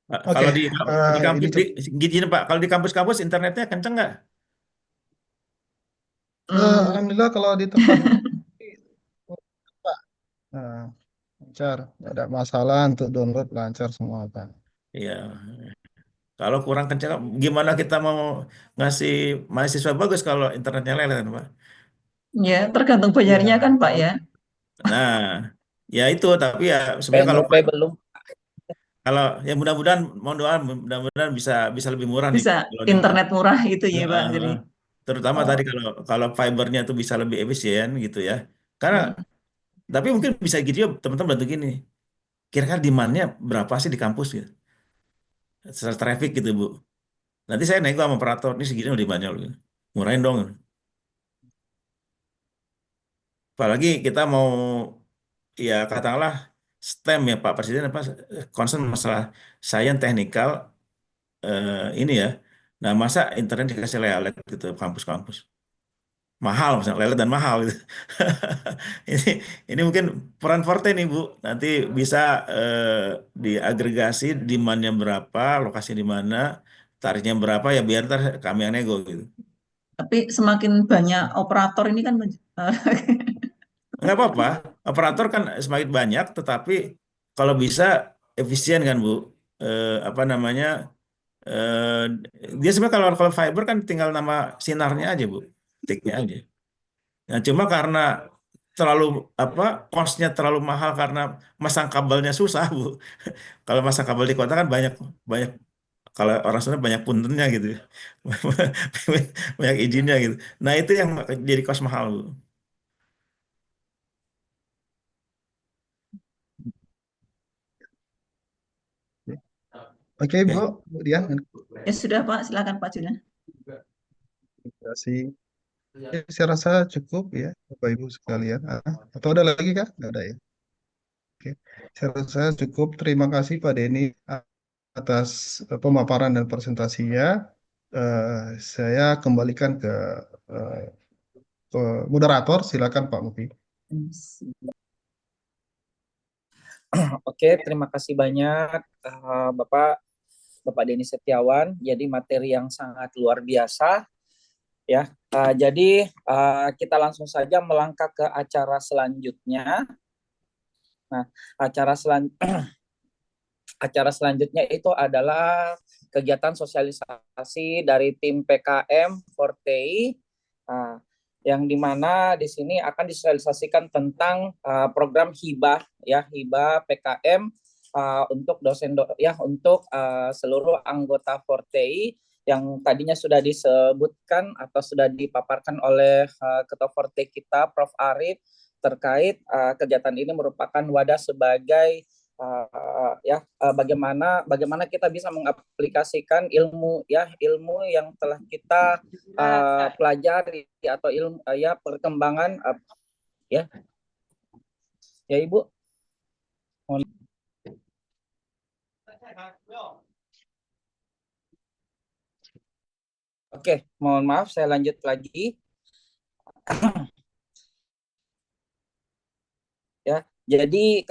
Oke,
Kalau di
ini
kampus gini Pak, kalau di kampus-kampus internetnya kenceng nggak?
Alhamdulillah kalau di tempat Pak, nah, lancar, nggak ada masalah untuk download lancar semua Pak.
Iya. Kalau kurang kenceng, gimana kita mau ngasih mahasiswa bagus kalau internetnya lelet, Pak?
Ya, tergantung
Ya,
bayarnya kan Pak
kalau
ya.
Nah, ya itu. Tapi ya sebenarnya
Pengen nyampe belum?
kalau ya mudah-mudahan, mohon doa, mudah-mudahan bisa bisa lebih murah nih
Bisa
kalau di
internet murah gitu ya Pak. Jadi,
eh, terutama
oh,
tadi kalau kalau fibernya itu bisa lebih efisien gitu ya. Karena
hmm,
tapi mungkin bisa gitu ya teman-teman bantu gini. kira-kira demand-nya berapa sih di kampus gitu, secara traffic gitu Bu. Nanti saya naik sama operator, ini segini udah banyak loh, murahin dong. Apalagi kita mau, ya katakanlah STEM ya Pak Presiden apa, concern masalah sains teknikal ini ya. Nah masa internet dikasih lelet gitu kampus-kampus, mahal misalnya lelet dan mahal gitu. Ini ini mungkin peran Forte nih Bu, nanti bisa diagregasi demand-nya berapa, lokasi di mana, tarifnya berapa ya biar ntar kami yang nego gitu.
Tapi semakin banyak operator ini kan
Nggak apa-apa, operator kan semakin banyak, tetapi kalau bisa efisien kan Bu. Apa namanya? eh Dia sebenarnya kalau fiber kan tinggal nama sinarnya aja Bu, tiknya aja. Nah, cuma karena terlalu apa, cost-nya terlalu mahal karena masang kabelnya susah Bu. Kalau masang kabel di kota kan banyak banyak, kalau orang sana banyak puntennya gitu, banyak izinnya gitu. Nah itu yang jadi cost mahal Bu.
Oke,
Oke.
Bu, Bu Dian.
ya sudah Pak, silakan Pak Julian.
Terima kasih. Ya, saya rasa cukup ya, Bapak Ibu sekalian. Atau ada lagi kah? Nggak ada ya. Oke, saya rasa cukup. Terima kasih Pak Denny atas pemaparan dan presentasinya. Saya kembalikan eh, ke moderator. Silakan Pak Mufi.
Oke, terima kasih banyak Bapak Denny Setiawan. Jadi materi yang sangat luar biasa ya. Jadi kita langsung saja melangkah ke acara selanjutnya. Nah, acara selanjutnya itu adalah kegiatan sosialisasi dari tim PKM Fortei, yang dimana di sini akan disosialisasikan tentang program hibah PKM untuk untuk seluruh anggota Fortei yang tadinya sudah disebutkan atau sudah dipaparkan oleh Ketua Fortei kita Prof. Arif terkait kegiatan ini merupakan wadah sebagai bagaimana kita bisa mengaplikasikan ilmu yang telah kita pelajari atau ilmu perkembangan ya Ibu. Oke, mohon maaf saya lanjut lagi. Ya, jadi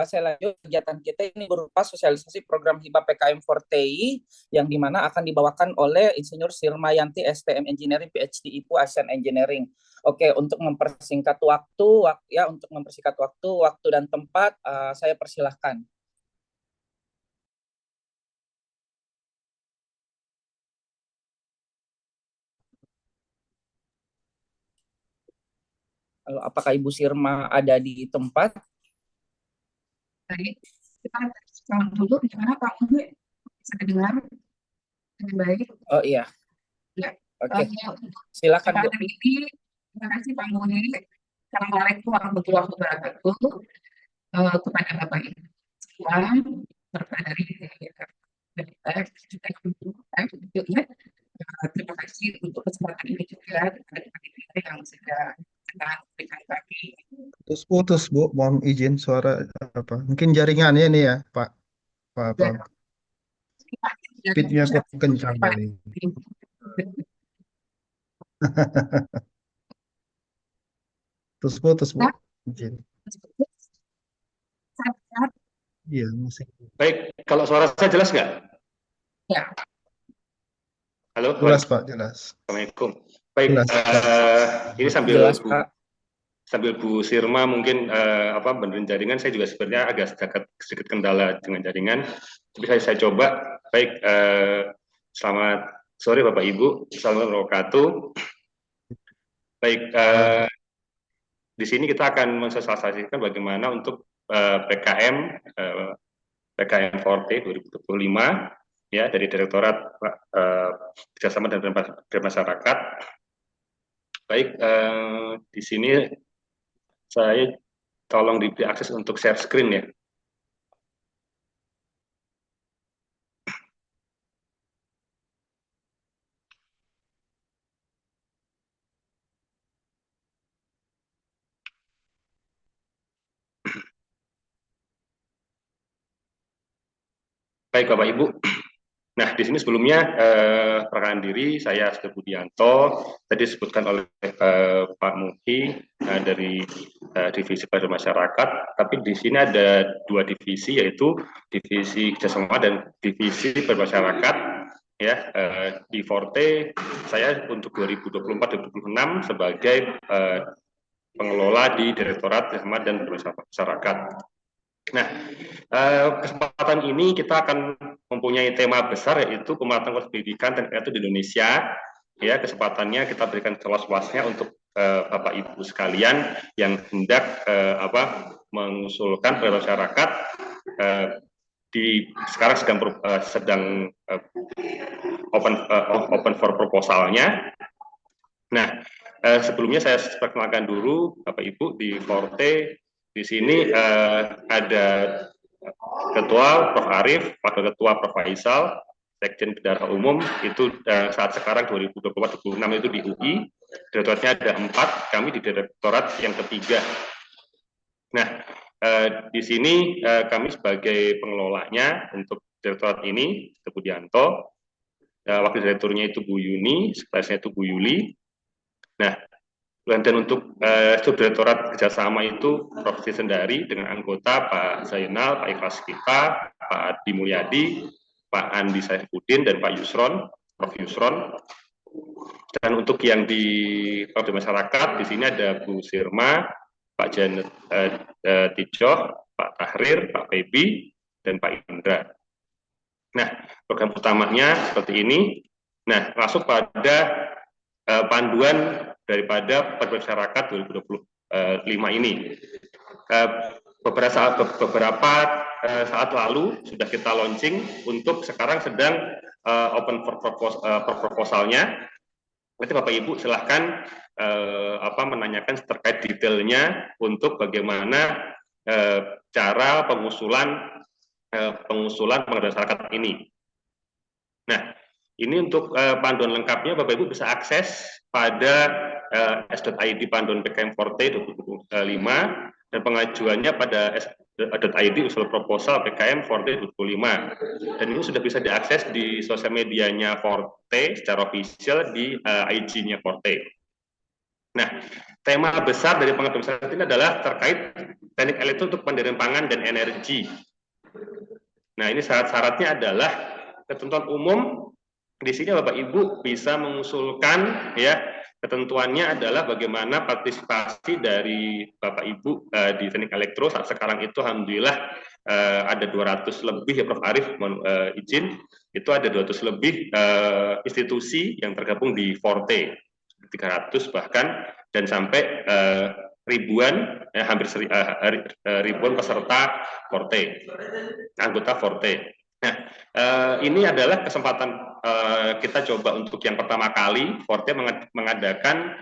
saya lanjut, kegiatan kita ini berupa sosialisasi program hibah PKM Fortei yang dimana akan dibawakan oleh Insinyur Sirmayanti STM Engineering PhD IPU ASEAN Engineering. Oke, untuk mempersingkat waktu dan tempat, saya persilahkan. Apakah Ibu Sirma ada di tempat?
Baik, kita akan dulu gimana Pak Mufi, bisa dengar dengan baik?
Oh iya.
Ya.
Oke.
Untuk
Silakan Bu.
kesempatan ini, terima kasih Pak Mufi. Assalamualaikum warahmatullahi wabarakatuh kepada Bapak Ibu sekalian, serta dari terima kasih untuk kesempatan ini juga kepada kita yang sudah berikan tadi.
Putus Bu, mohon izin suara apa? Mungkin jaringannya nih ya Pak. Speednya kok kencang kali. Putus Bu. Izin. Iya, masih.
Baik, kalau suara saya jelas nggak?
Ya.
Halo,
Jelas Pak, jelas.
Assalamualaikum. Baik,
Jelas.
ini sambil
Jelas,
Bu,
Pak.
sambil Bu Sirma mungkin benerin jaringan, saya juga sebenarnya agak sedikit kendala dengan jaringan. Tapi saya coba. Baik, selamat sore Bapak Ibu, assalamualaikum warahmatullahi wabarakatuh. Baik, di sini kita akan mensosialisasikan bagaimana untuk PKM Forte 2025 ya dari Direktorat Kerjasama dan Masyarakat. Baik, di sini saya tolong diberi akses untuk share screen ya. Baik Bapak Ibu. Nah, di sini sebelumnya perkenalkan diri, saya Astor Budianto. Tadi disebutkan oleh Pak Muhi dari Divisi Pelayanan Masyarakat. Tapi di sini ada dua divisi, yaitu Divisi Kerjasama dan Divisi Pelayanan Masyarakat. Ya, di Forte saya untuk 2024-2026 sebagai pengelola di Direktorat Kerjasama dan Pelayanan Masyarakat. Nah, kesempatan ini kita akan mempunyai tema besar, yaitu pemerataan kualitas pendidikan dan itu di Indonesia. Ya, kesempatannya kita berikan seluas-luasnya untuk Bapak Ibu sekalian yang hendak mengusulkan pada masyarakat sekarang sedang open for proposalnya. Nah, sebelumnya saya perkenalkan dulu Bapak Ibu di Forte. Di sini ada Ketua Prof. Arief, Wakil Ketua Prof. Faisal, Sekjen Bendahara Umum, itu saat sekarang 2024-2026 itu di UI, direktoratnya ada 4, kami di direktorat yang ketiga. Nah, di sini kami sebagai pengelolanya untuk direktorat ini, Budianto, Wakil Direkturnya itu Bu Yuni, Sekretarisnya itu Bu Yuli. Nah, dan untuk subdirektorat kerjasama itu Prof. Sendari dengan anggota Pak Zainal, Pak Ikhlas Kita, Pak Adi Mulyadi, Pak Andi Saifuddin, dan Pak Yusron, Prof. Yusron. Dan untuk yang di masyarakat, di sini ada Bu Sirma, Pak Janet Tijoh, Pak Tahrir, Pak Febi, dan Pak Indra. Nah, program utamanya seperti ini. Nah, masuk pada panduan daripada masyarakat 2025 ini. Beberapa saat lalu sudah kita launching, untuk sekarang sedang open for proposalnya. Nanti Bapak Ibu silahkan menanyakan terkait detailnya untuk bagaimana cara pengusulan pengadaan masyarakat ini. Nah, ini untuk panduan lengkapnya Bapak Ibu bisa akses pada s.id panduan PKM Forte 2025 dan pengajuannya pada s.id usul proposal PKM Forte 2025. Dan ini sudah bisa diakses di sosial medianya Forte secara official di IG-nya Forte. Nah, tema besar dari pengadaan masyarakat ini adalah terkait teknik elektro untuk pendirian pangan dan energi. Nah, ini syarat-syaratnya adalah ketentuan umum. Di sini Bapak Ibu bisa mengusulkan, ya, ketentuannya adalah bagaimana partisipasi dari Bapak Ibu di teknik elektro. Saat sekarang itu alhamdulillah ada 200 lebih, ya Prof. Arief izin, itu ada 200 lebih institusi yang tergabung di Forte, 300 bahkan, dan sampai ribuan, hampir ribuan peserta Forte, anggota Forte. Nah, ini adalah kesempatan kita coba untuk yang pertama kali Forte mengadakan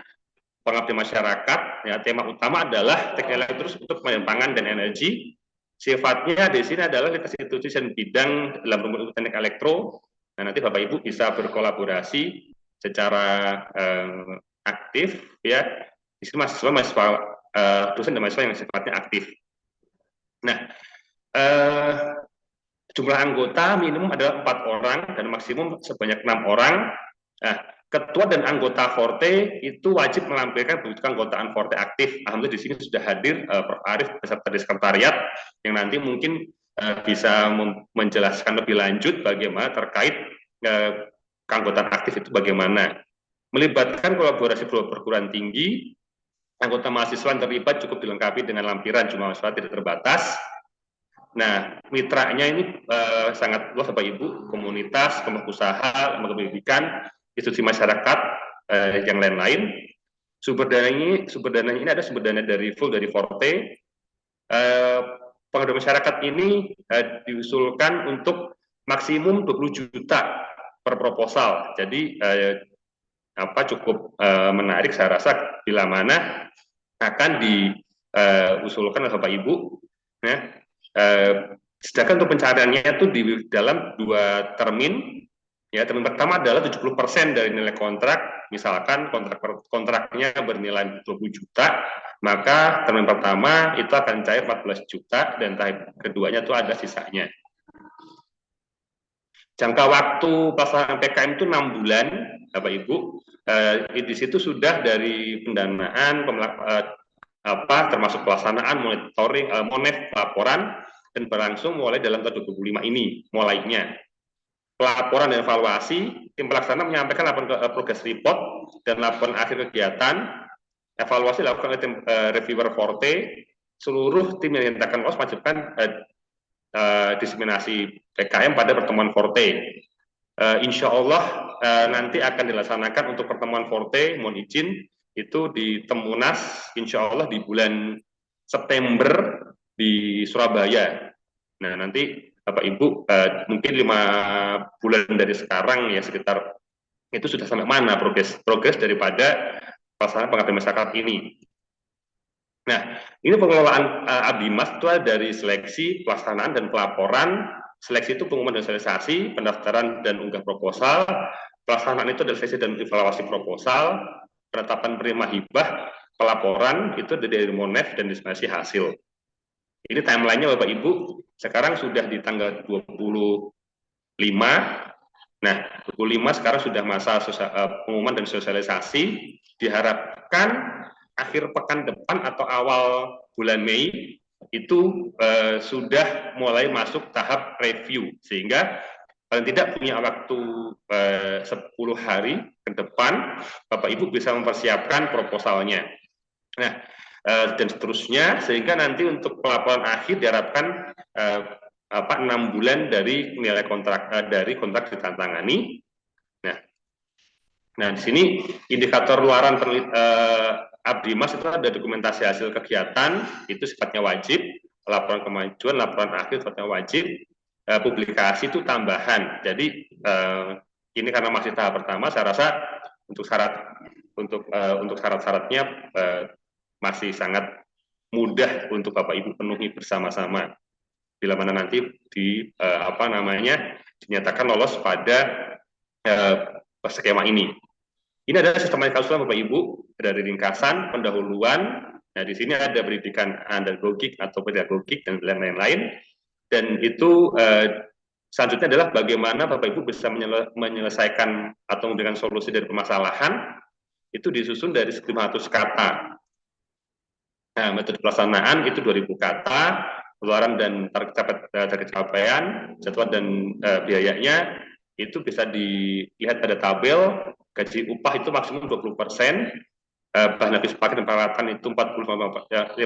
pengabdian masyarakat. Ya, tema utama adalah teknik elektro untuk pendirian pangan dan energi. Sifatnya di sini adalah institusi dan bidang dalam rumpun teknik elektro. Nah, nanti Bapak Ibu bisa berkolaborasi secara aktif, ya. Di sini mahasiswa dosen dan mahasiswa yang sifatnya aktif. Nah, jumlah anggota minimum adalah 4 orang dan maksimum sebanyak 6 orang. Nah, ketua dan anggota Forte itu wajib melampirkan bukti keanggotaan Forte aktif. Alhamdulillah di sini sudah hadir Prof. Arief beserta di sekretariat yang nanti mungkin bisa menjelaskan lebih lanjut bagaimana terkait keanggotaan aktif itu bagaimana. Melibatkan kolaborasi perguruan tinggi, anggota mahasiswa yang terlibat cukup dilengkapi dengan lampiran jumlah mahasiswa tidak terbatas. Nah, mitranya ini sangat luas Bapak Ibu, komunitas, kelompok usaha, lembaga pendidikan, institusi masyarakat, yang lain-lain. Sumber dananya ini ada sumber dana dari Forte. Pengadaan masyarakat ini diusulkan untuk maksimum 20 juta per proposal. Jadi cukup menarik saya rasa bila mana akan diusulkan oleh Bapak Ibu. Ya. Sedangkan untuk pencariannya itu di dalam 2 termin. Ya, termin pertama adalah 70% dari nilai kontrak. Misalkan kontraknya bernilai 20 juta, maka termin pertama itu akan cair 14 juta dan tahap keduanya itu ada sisanya. Jangka waktu pelaksanaan PKM itu 6 bulan, Bapak Ibu. Di situ sudah dari pendanaan, termasuk pelaksanaan, monitoring, monet, laporan, dan berlangsung mulai dalam tahun 2025 ini, mulainya. Pelaporan dan evaluasi, tim pelaksana menyampaikan laporan progress report dan laporan akhir kegiatan. Evaluasi dilakukan oleh tim reviewer Forte. Seluruh tim yang dinyatakan lolos wajibkan diseminasi PKM pada pertemuan Forte. Insya Allah nanti akan dilaksanakan untuk pertemuan Forte, mohon izin, itu di Temunas, insya Allah di bulan September di Surabaya. Nah, nanti Bapak Ibu mungkin 5 bulan dari sekarang ya sekitar itu sudah sampai mana progres daripada pelaksanaan pengabdian masyarakat ini. Nah, ini pengelolaan Abdimas itu dari seleksi, pelaksanaan, dan pelaporan. Seleksi itu pengumuman dan sosialisasi, pendaftaran dan unggah proposal. Pelaksanaan itu adalah seleksi dan evaluasi proposal, penetapan penerima hibah, pelaporan itu dari Monef dan diseminasi hasil. Ini timeline-nya Bapak Ibu, sekarang sudah di tanggal 25. Nah, 25 sekarang sudah masa pengumuman dan sosialisasi. Diharapkan akhir pekan depan atau awal bulan Mei itu sudah mulai masuk tahap review, sehingga paling tidak punya waktu 10 hari ke depan Bapak Ibu bisa mempersiapkan proposalnya. Nah, dan seterusnya, sehingga nanti untuk pelaporan akhir diharapkan 6 bulan dari nilai kontrak dari kontrak ditantangani. Nah, di sini indikator luaran Abdimas itu ada dokumentasi hasil kegiatan, itu sifatnya wajib, laporan kemajuan, laporan akhir sifatnya wajib, publikasi itu tambahan. Jadi ini karena masih tahap pertama, saya rasa untuk syarat-syaratnya masih sangat mudah untuk Bapak Ibu penuhi bersama-sama. Bila mana nanti dinyatakan lolos pada skema ini. Ini adalah sistematika usulan Bapak Ibu dari ringkasan, pendahuluan. Nah, di sini ada pendidikan andagogik atau pedagogik dan lain-lain. Dan itu selanjutnya adalah bagaimana Bapak Ibu bisa menyelesaikan atau memberikan solusi dari permasalahan. Itu disusun dari 500 kata. Nah, metode pelaksanaan itu 2000 kata, pengeluaran dan target capaian, jadwal dan biayanya itu bisa dilihat pada tabel. Gaji upah itu maksimum 20%, bahan habis pakai dan peralatan itu 50%,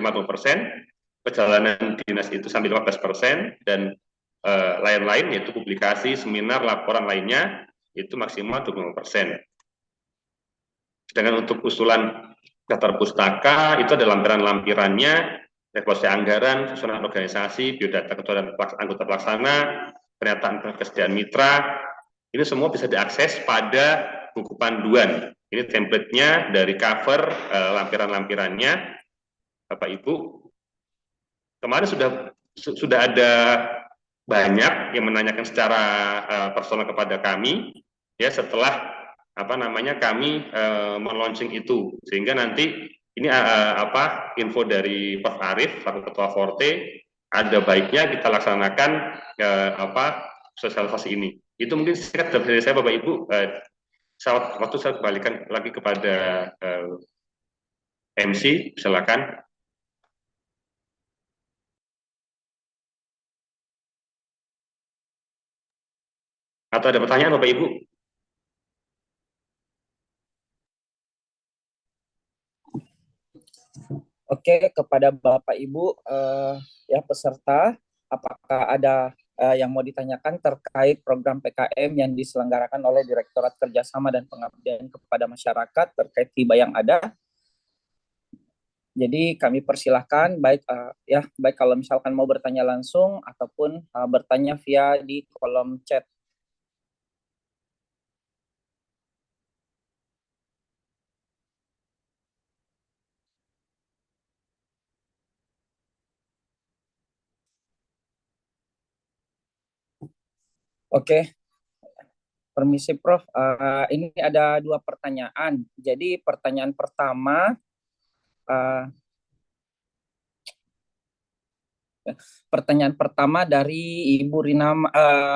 perjalanan dinas itu sampai 15%, dan lain-lain yaitu publikasi, seminar, laporan lainnya itu maksimal 25%. Sedangkan untuk usulan daftar pustaka itu ada lampiran-lampirannya, evaluasi anggaran, susunan organisasi, biodata ketua dan anggota pelaksana, pernyataan kesediaan mitra, ini semua bisa diakses pada buku panduan. Ini template-nya dari cover, lampiran-lampirannya, Bapak Ibu. Kemarin sudah ada banyak yang menanyakan secara personal kepada kami, ya setelah kami meluncing itu, sehingga nanti ini info dari Prof. Arif, selaku Ketua Forte, ada baiknya kita laksanakan sosialisasi ini. Itu mungkin singkat dari saya Bapak Ibu. Waktu saya kembalikan lagi kepada MC, silakan. Atau ada pertanyaan Bapak Ibu?
Oke, kepada Bapak Ibu ya peserta, apakah ada yang mau ditanyakan terkait program PKM yang diselenggarakan oleh Direktorat Kerjasama dan Pengabdian kepada Masyarakat terkait hibah yang ada? Jadi kami persilahkan baik kalau misalkan mau bertanya langsung ataupun bertanya via di kolom chat. Oke, permisi Prof. Ini ada 2 pertanyaan. Jadi pertanyaan pertama, dari Ibu Rina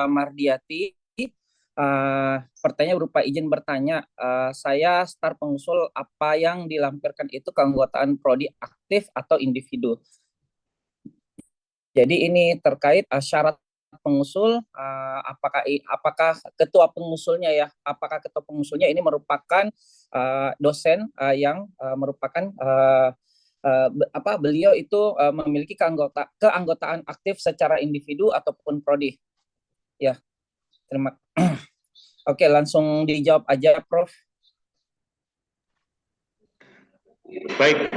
Mardiati. Pertanyaan berupa izin bertanya, saya start pengusul, apa yang dilampirkan itu keanggotaan prodi aktif atau individu? Jadi ini terkait syarat pengusul, apakah ketua pengusulnya ya, apakah ketua pengusulnya ini merupakan dosen yang merupakan beliau itu memiliki keanggotaan aktif secara individu ataupun prodi. Ya, terima. Oke, langsung dijawab aja, Prof.
Baik,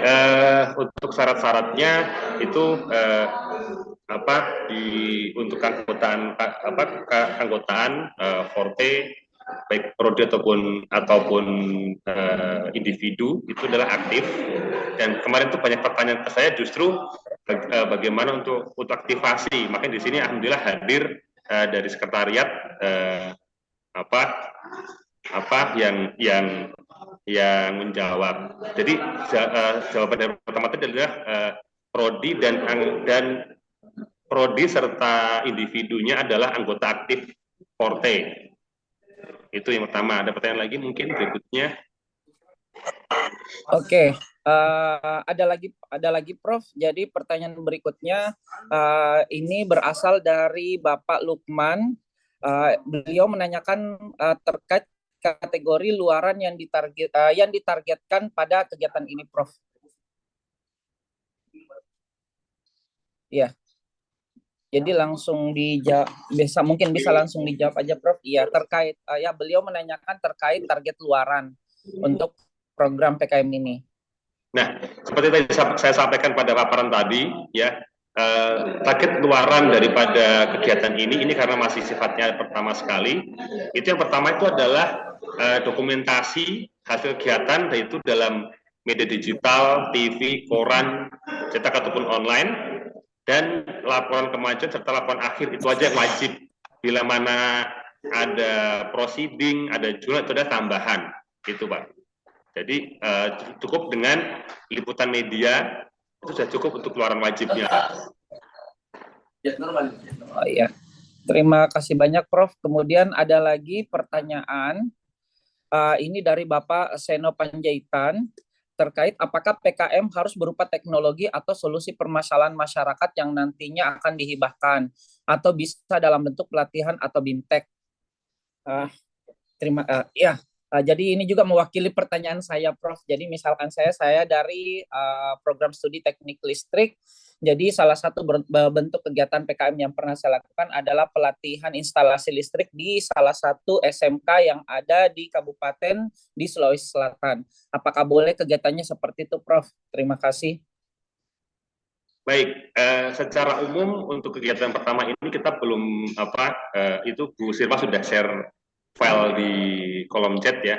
untuk syarat-syaratnya itu untuk keanggotaan Forte baik prodi ataupun individu itu adalah aktif. Dan kemarin tuh banyak pertanyaan ke saya justru bagaimana untuk aktivasi. Makanya di sini alhamdulillah hadir dari sekretariat yang menjawab. Jadi jawaban dari pertama tadi adalah prodi dan prodi serta individunya adalah anggota aktif Forte. Itu yang pertama. Ada pertanyaan lagi mungkin berikutnya?
Oke, ada lagi Prof. Jadi pertanyaan berikutnya ini berasal dari Bapak Lukman. Beliau menanyakan terkait kategori luaran yang ditargetkan pada kegiatan ini, Prof. Ya. Jadi langsung dijawab, mungkin bisa langsung dijawab aja, Prof. Iya, terkait beliau menanyakan terkait target luaran untuk program PKM ini.
Nah, seperti tadi saya sampaikan pada paparan tadi, ya, target luaran daripada kegiatan ini karena masih sifatnya pertama sekali. Itu yang pertama itu adalah dokumentasi hasil kegiatan, yaitu dalam media digital, TV, koran, cetak ataupun online. Dan laporan kemajuan serta laporan akhir itu aja yang wajib. Bila mana ada proceeding, ada jurnal, itu ada tambahan, gitu Pak. Jadi cukup dengan liputan media itu sudah cukup untuk keluaran wajibnya Pak.
Oh iya, terima kasih banyak Prof. Kemudian ada lagi pertanyaan ini dari Bapak Seno Panjaitan. Terkait apakah PKM harus berupa teknologi atau solusi permasalahan masyarakat yang nantinya akan dihibahkan atau bisa dalam bentuk pelatihan atau BIMTEK. Jadi ini juga mewakili pertanyaan saya, Prof. Jadi misalkan saya dari program studi teknik listrik. Jadi salah satu bentuk kegiatan PKM yang pernah saya lakukan adalah pelatihan instalasi listrik di salah satu SMK yang ada di Kabupaten di Sulawesi Selatan. Apakah boleh kegiatannya seperti itu, Prof? Terima kasih.
Baik, secara umum untuk kegiatan pertama ini kita belum itu Bu Sirma sudah share file di kolom chat ya,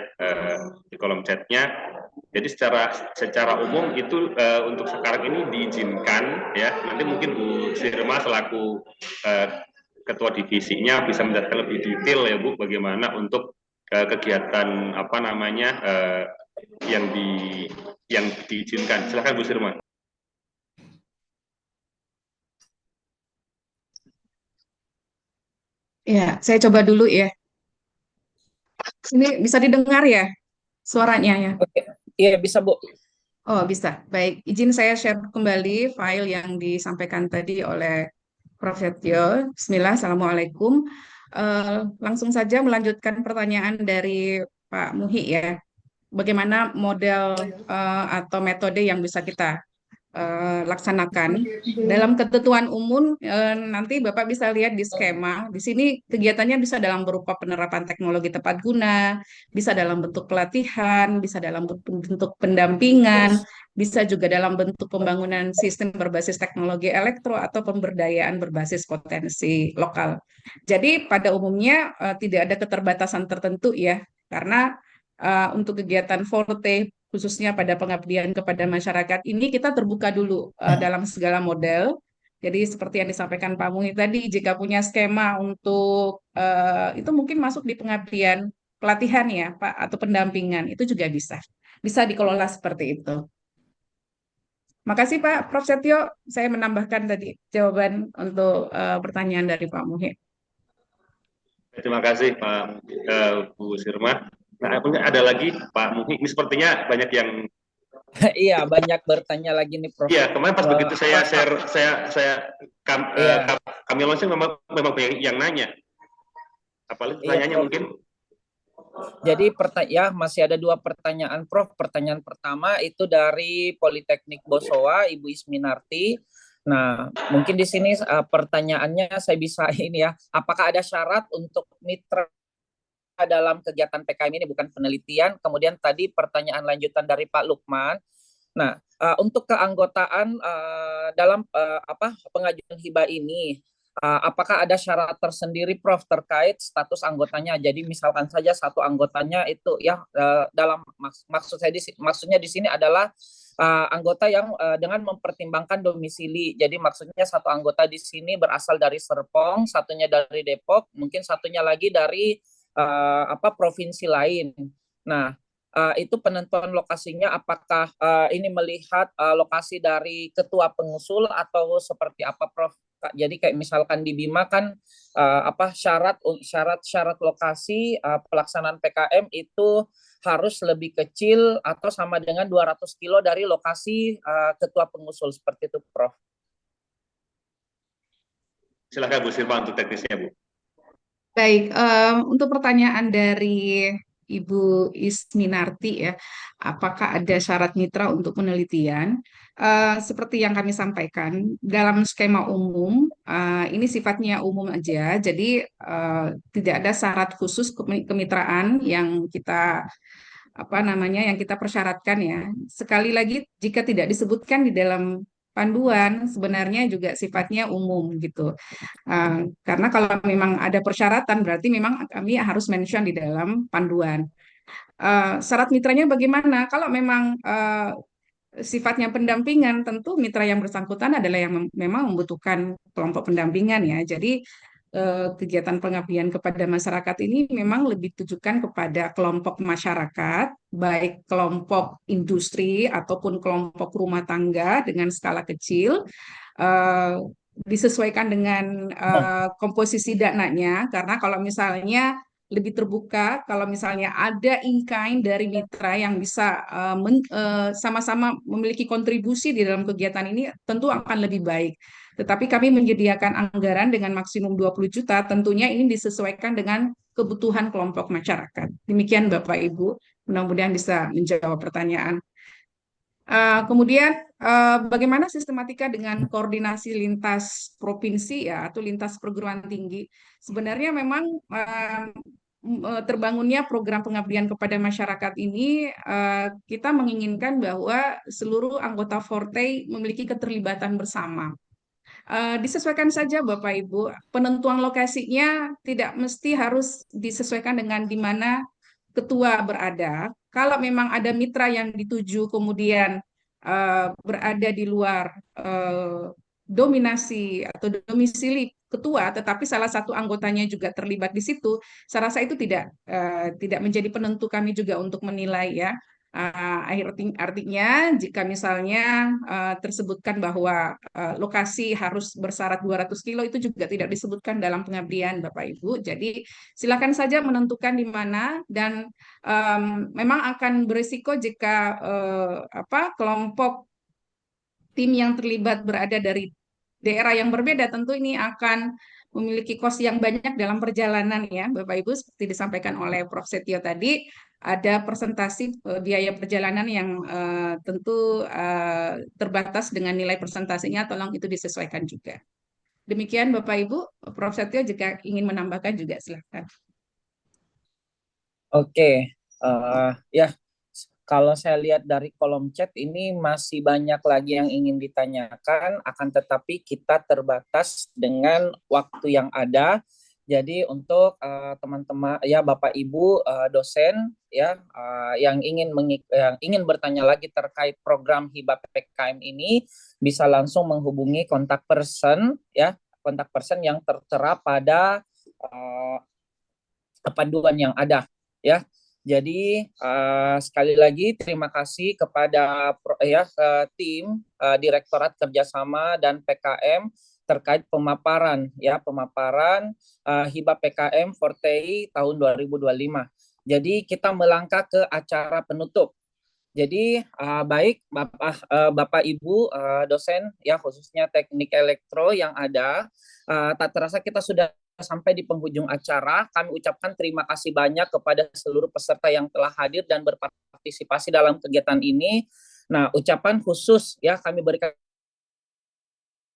di kolom chatnya. Jadi secara umum itu untuk sekarang ini diizinkan ya. Nanti mungkin Bu Sirma selaku ketua divisinya bisa menjelaskan lebih detail ya Bu, bagaimana untuk kegiatan yang diizinkan. Silakan Bu Sirma.
Ya, saya coba dulu ya. Ini bisa didengar ya suaranya ya?
Oke, iya bisa Bu.
Oh bisa, baik. Izin saya share kembali file yang disampaikan tadi oleh Prof. Setio. Bismillah, Assalamualaikum. Langsung saja melanjutkan pertanyaan dari Pak Muhi ya. Bagaimana model atau metode yang bisa kita laksanakan. Dalam ketentuan umum nanti Bapak bisa lihat di skema. Di sini kegiatannya bisa dalam berupa penerapan teknologi tepat guna, bisa dalam bentuk pelatihan, bisa dalam bentuk pendampingan, bisa juga dalam bentuk pembangunan sistem berbasis teknologi elektro atau pemberdayaan berbasis potensi lokal. Jadi pada umumnya tidak ada keterbatasan tertentu ya, karena untuk kegiatan Forte khususnya pada pengabdian kepada masyarakat ini kita terbuka dulu dalam segala model. Jadi seperti yang disampaikan Pak Muhi tadi, jika punya skema untuk itu mungkin masuk di pengabdian pelatihan ya Pak atau pendampingan itu juga bisa dikelola seperti itu. Makasih Pak Prof. Setio, saya menambahkan tadi jawaban untuk pertanyaan dari Pak Muhi.
Terima kasih Pak Bu Sirma. Nah, ada lagi Pak Muhi. Ini sepertinya banyak yang
Iya, banyak bertanya lagi nih Prof.
iya, kemarin pas begitu saya
Apa-
share
Iya.
kami launching memang banyak yang nanya. Apalagi
Iya,
pertanyaannya
Prof.
mungkin
Jadi ya masih ada 2 pertanyaan Prof. Pertanyaan pertama itu dari Politeknik Bosowa, Ibu Isminarti. Nah, mungkin di sini pertanyaannya saya bisa ini ya, apakah ada syarat untuk mitra dalam kegiatan PKM ini, bukan penelitian? Kemudian tadi pertanyaan lanjutan dari Pak Lukman. Nah, untuk keanggotaan dalam pengajuan hibah ini, apakah ada syarat tersendiri, Prof, terkait status anggotanya? Jadi misalkan saja satu anggotanya itu ya dalam maksudnya di sini adalah anggota yang dengan mempertimbangkan domisili. Jadi maksudnya satu anggota di sini berasal dari Serpong, satunya dari Depok, mungkin satunya lagi dari provinsi lain. Nah, itu penentuan lokasinya apakah ini melihat lokasi dari ketua pengusul atau seperti apa, Prof? Jadi kayak misalkan di Bima kan syarat lokasi pelaksanaan PKM itu harus lebih kecil atau sama dengan 200 kilo dari lokasi ketua pengusul, seperti itu, Prof.
silakan Bu Sirma untuk teknisnya, Bu.
Baik, untuk pertanyaan dari Ibu Isminarti ya, apakah ada syarat mitra untuk penelitian? Seperti yang kami sampaikan, dalam skema umum, ini sifatnya umum aja, jadi tidak ada syarat khusus kemitraan yang kita yang kita persyaratkan ya. Sekali lagi, jika tidak disebutkan di dalam panduan, sebenarnya juga sifatnya umum gitu. Karena kalau memang ada persyaratan, berarti memang kami harus mention di dalam panduan. Syarat mitranya bagaimana? Kalau memang sifatnya pendampingan, tentu mitra yang bersangkutan adalah yang memang membutuhkan kelompok pendampingan ya. Jadi kegiatan pengabdian kepada masyarakat ini memang lebih ditujukan kepada kelompok masyarakat, baik kelompok industri ataupun kelompok rumah tangga dengan skala kecil, disesuaikan dengan komposisi dananya, karena kalau misalnya lebih terbuka, kalau misalnya ada in-kind dari mitra yang bisa sama-sama memiliki kontribusi di dalam kegiatan ini, tentu akan lebih baik. Tetapi kami menyediakan anggaran dengan maksimum 20 juta, tentunya ini disesuaikan dengan kebutuhan kelompok masyarakat. Demikian Bapak Ibu, mudah-mudahan bisa menjawab pertanyaan. Kemudian bagaimana sistematika dengan koordinasi lintas provinsi ya atau lintas perguruan tinggi? Sebenarnya memang terbangunnya program pengabdian kepada masyarakat ini kita menginginkan bahwa seluruh anggota Forte memiliki keterlibatan bersama. Disesuaikan saja Bapak Ibu, penentuan lokasinya tidak mesti harus disesuaikan dengan di mana ketua berada. Kalau memang ada mitra yang dituju kemudian berada di luar dominasi atau domisili ketua, tetapi salah satu anggotanya juga terlibat di situ, saya rasa itu tidak menjadi penentu kami juga untuk menilai ya. Artinya jika misalnya tersebutkan bahwa lokasi harus bersyarat 200 kilo itu juga tidak disebutkan dalam pengabdian Bapak Ibu. Jadi silakan saja menentukan di mana dan memang akan berisiko jika kelompok tim yang terlibat berada dari daerah yang berbeda, tentu ini akan memiliki kos yang banyak dalam perjalanan ya Bapak Ibu, seperti disampaikan oleh Prof. Setio tadi, ada presentasi biaya perjalanan yang tentu terbatas dengan nilai presentasinya, tolong itu disesuaikan juga. Demikian Bapak Ibu, Prof. Setio jika ingin menambahkan juga silakan.
Oke, ya kalau saya lihat dari kolom chat ini masih banyak lagi yang ingin ditanyakan, akan tetapi kita terbatas dengan waktu yang ada. Jadi untuk teman-teman ya Bapak Ibu dosen ya yang ingin bertanya lagi terkait program hibah PKM ini bisa langsung menghubungi kontak person yang tertera pada panduan yang ada ya. Jadi sekali lagi terima kasih kepada tim Direktorat Kerjasama dan PKM terkait pemaparan hibah PKM Fortei tahun 2025. Jadi kita melangkah ke acara penutup. Jadi baik Bapak Ibu dosen ya khususnya teknik elektro yang ada, tak terasa kita sudah sampai di penghujung acara. Kami ucapkan terima kasih banyak kepada seluruh peserta yang telah hadir dan berpartisipasi dalam kegiatan ini. Nah, ucapan khusus ya kami berikan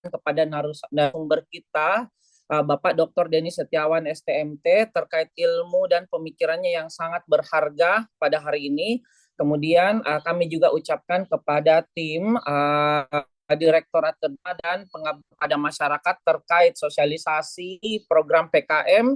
kepada narasumber kita, Bapak Dr. Denny Setiawan STMT, terkait ilmu dan pemikirannya yang sangat berharga pada hari ini. Kemudian kami juga ucapkan kepada tim Direktorat Kerja dan pengabdian pada masyarakat terkait sosialisasi program PKM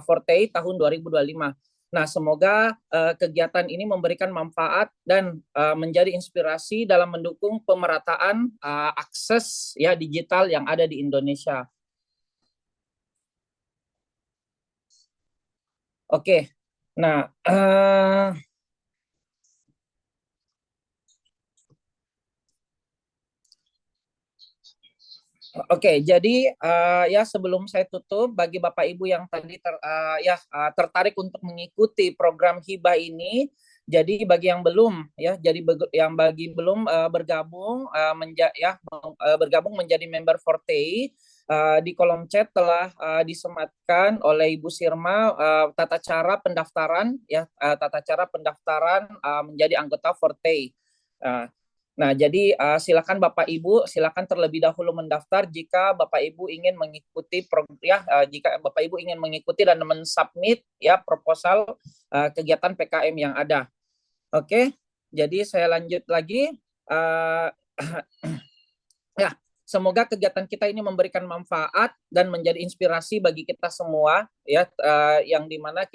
Fortei tahun 2025. Nah, semoga kegiatan ini memberikan manfaat dan menjadi inspirasi dalam mendukung pemerataan akses ya digital yang ada di Indonesia. Oke. Nah, Oke, jadi ya sebelum saya tutup, bagi Bapak Ibu yang tadi tertarik untuk mengikuti program hibah ini, jadi bagi yang belum bergabung bergabung menjadi member Fortei, di kolom chat telah disematkan oleh Ibu Sirma tata cara pendaftaran menjadi anggota Fortei. Nah, jadi silakan Bapak Ibu, silakan terlebih dahulu mendaftar jika Bapak Ibu ingin mengikuti jika Bapak Ibu ingin mengikuti dan mensubmit ya proposal kegiatan PKM yang ada. Oke, jadi saya lanjut lagi. Ya, semoga kegiatan kita ini memberikan manfaat dan menjadi inspirasi bagi kita semua ya, yang dimana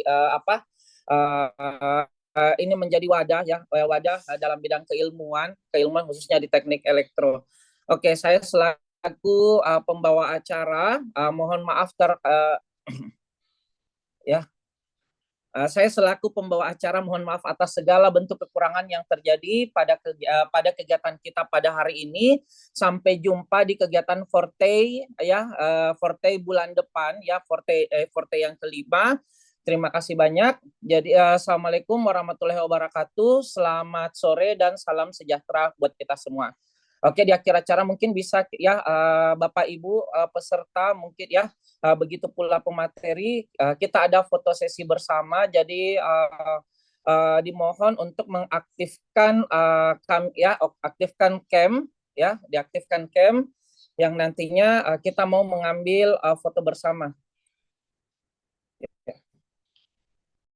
ini menjadi wadah dalam bidang keilmuan khususnya di teknik elektro. Oke, saya selaku pembawa acara mohon maaf saya selaku pembawa acara mohon maaf atas segala bentuk kekurangan yang terjadi pada kegiatan kita pada hari ini. Sampai jumpa di kegiatan Fortei Fortei bulan depan ya, Fortei yang kelima. Terima kasih banyak. Jadi assalamualaikum warahmatullahi wabarakatuh. Selamat sore dan salam sejahtera buat kita semua. Oke, di akhir acara mungkin bisa ya Bapak Ibu peserta mungkin ya begitu pula pemateri kita ada foto sesi bersama. Jadi dimohon untuk mengaktifkan aktifkan cam ya, diaktifkan cam yang nantinya kita mau mengambil foto bersama.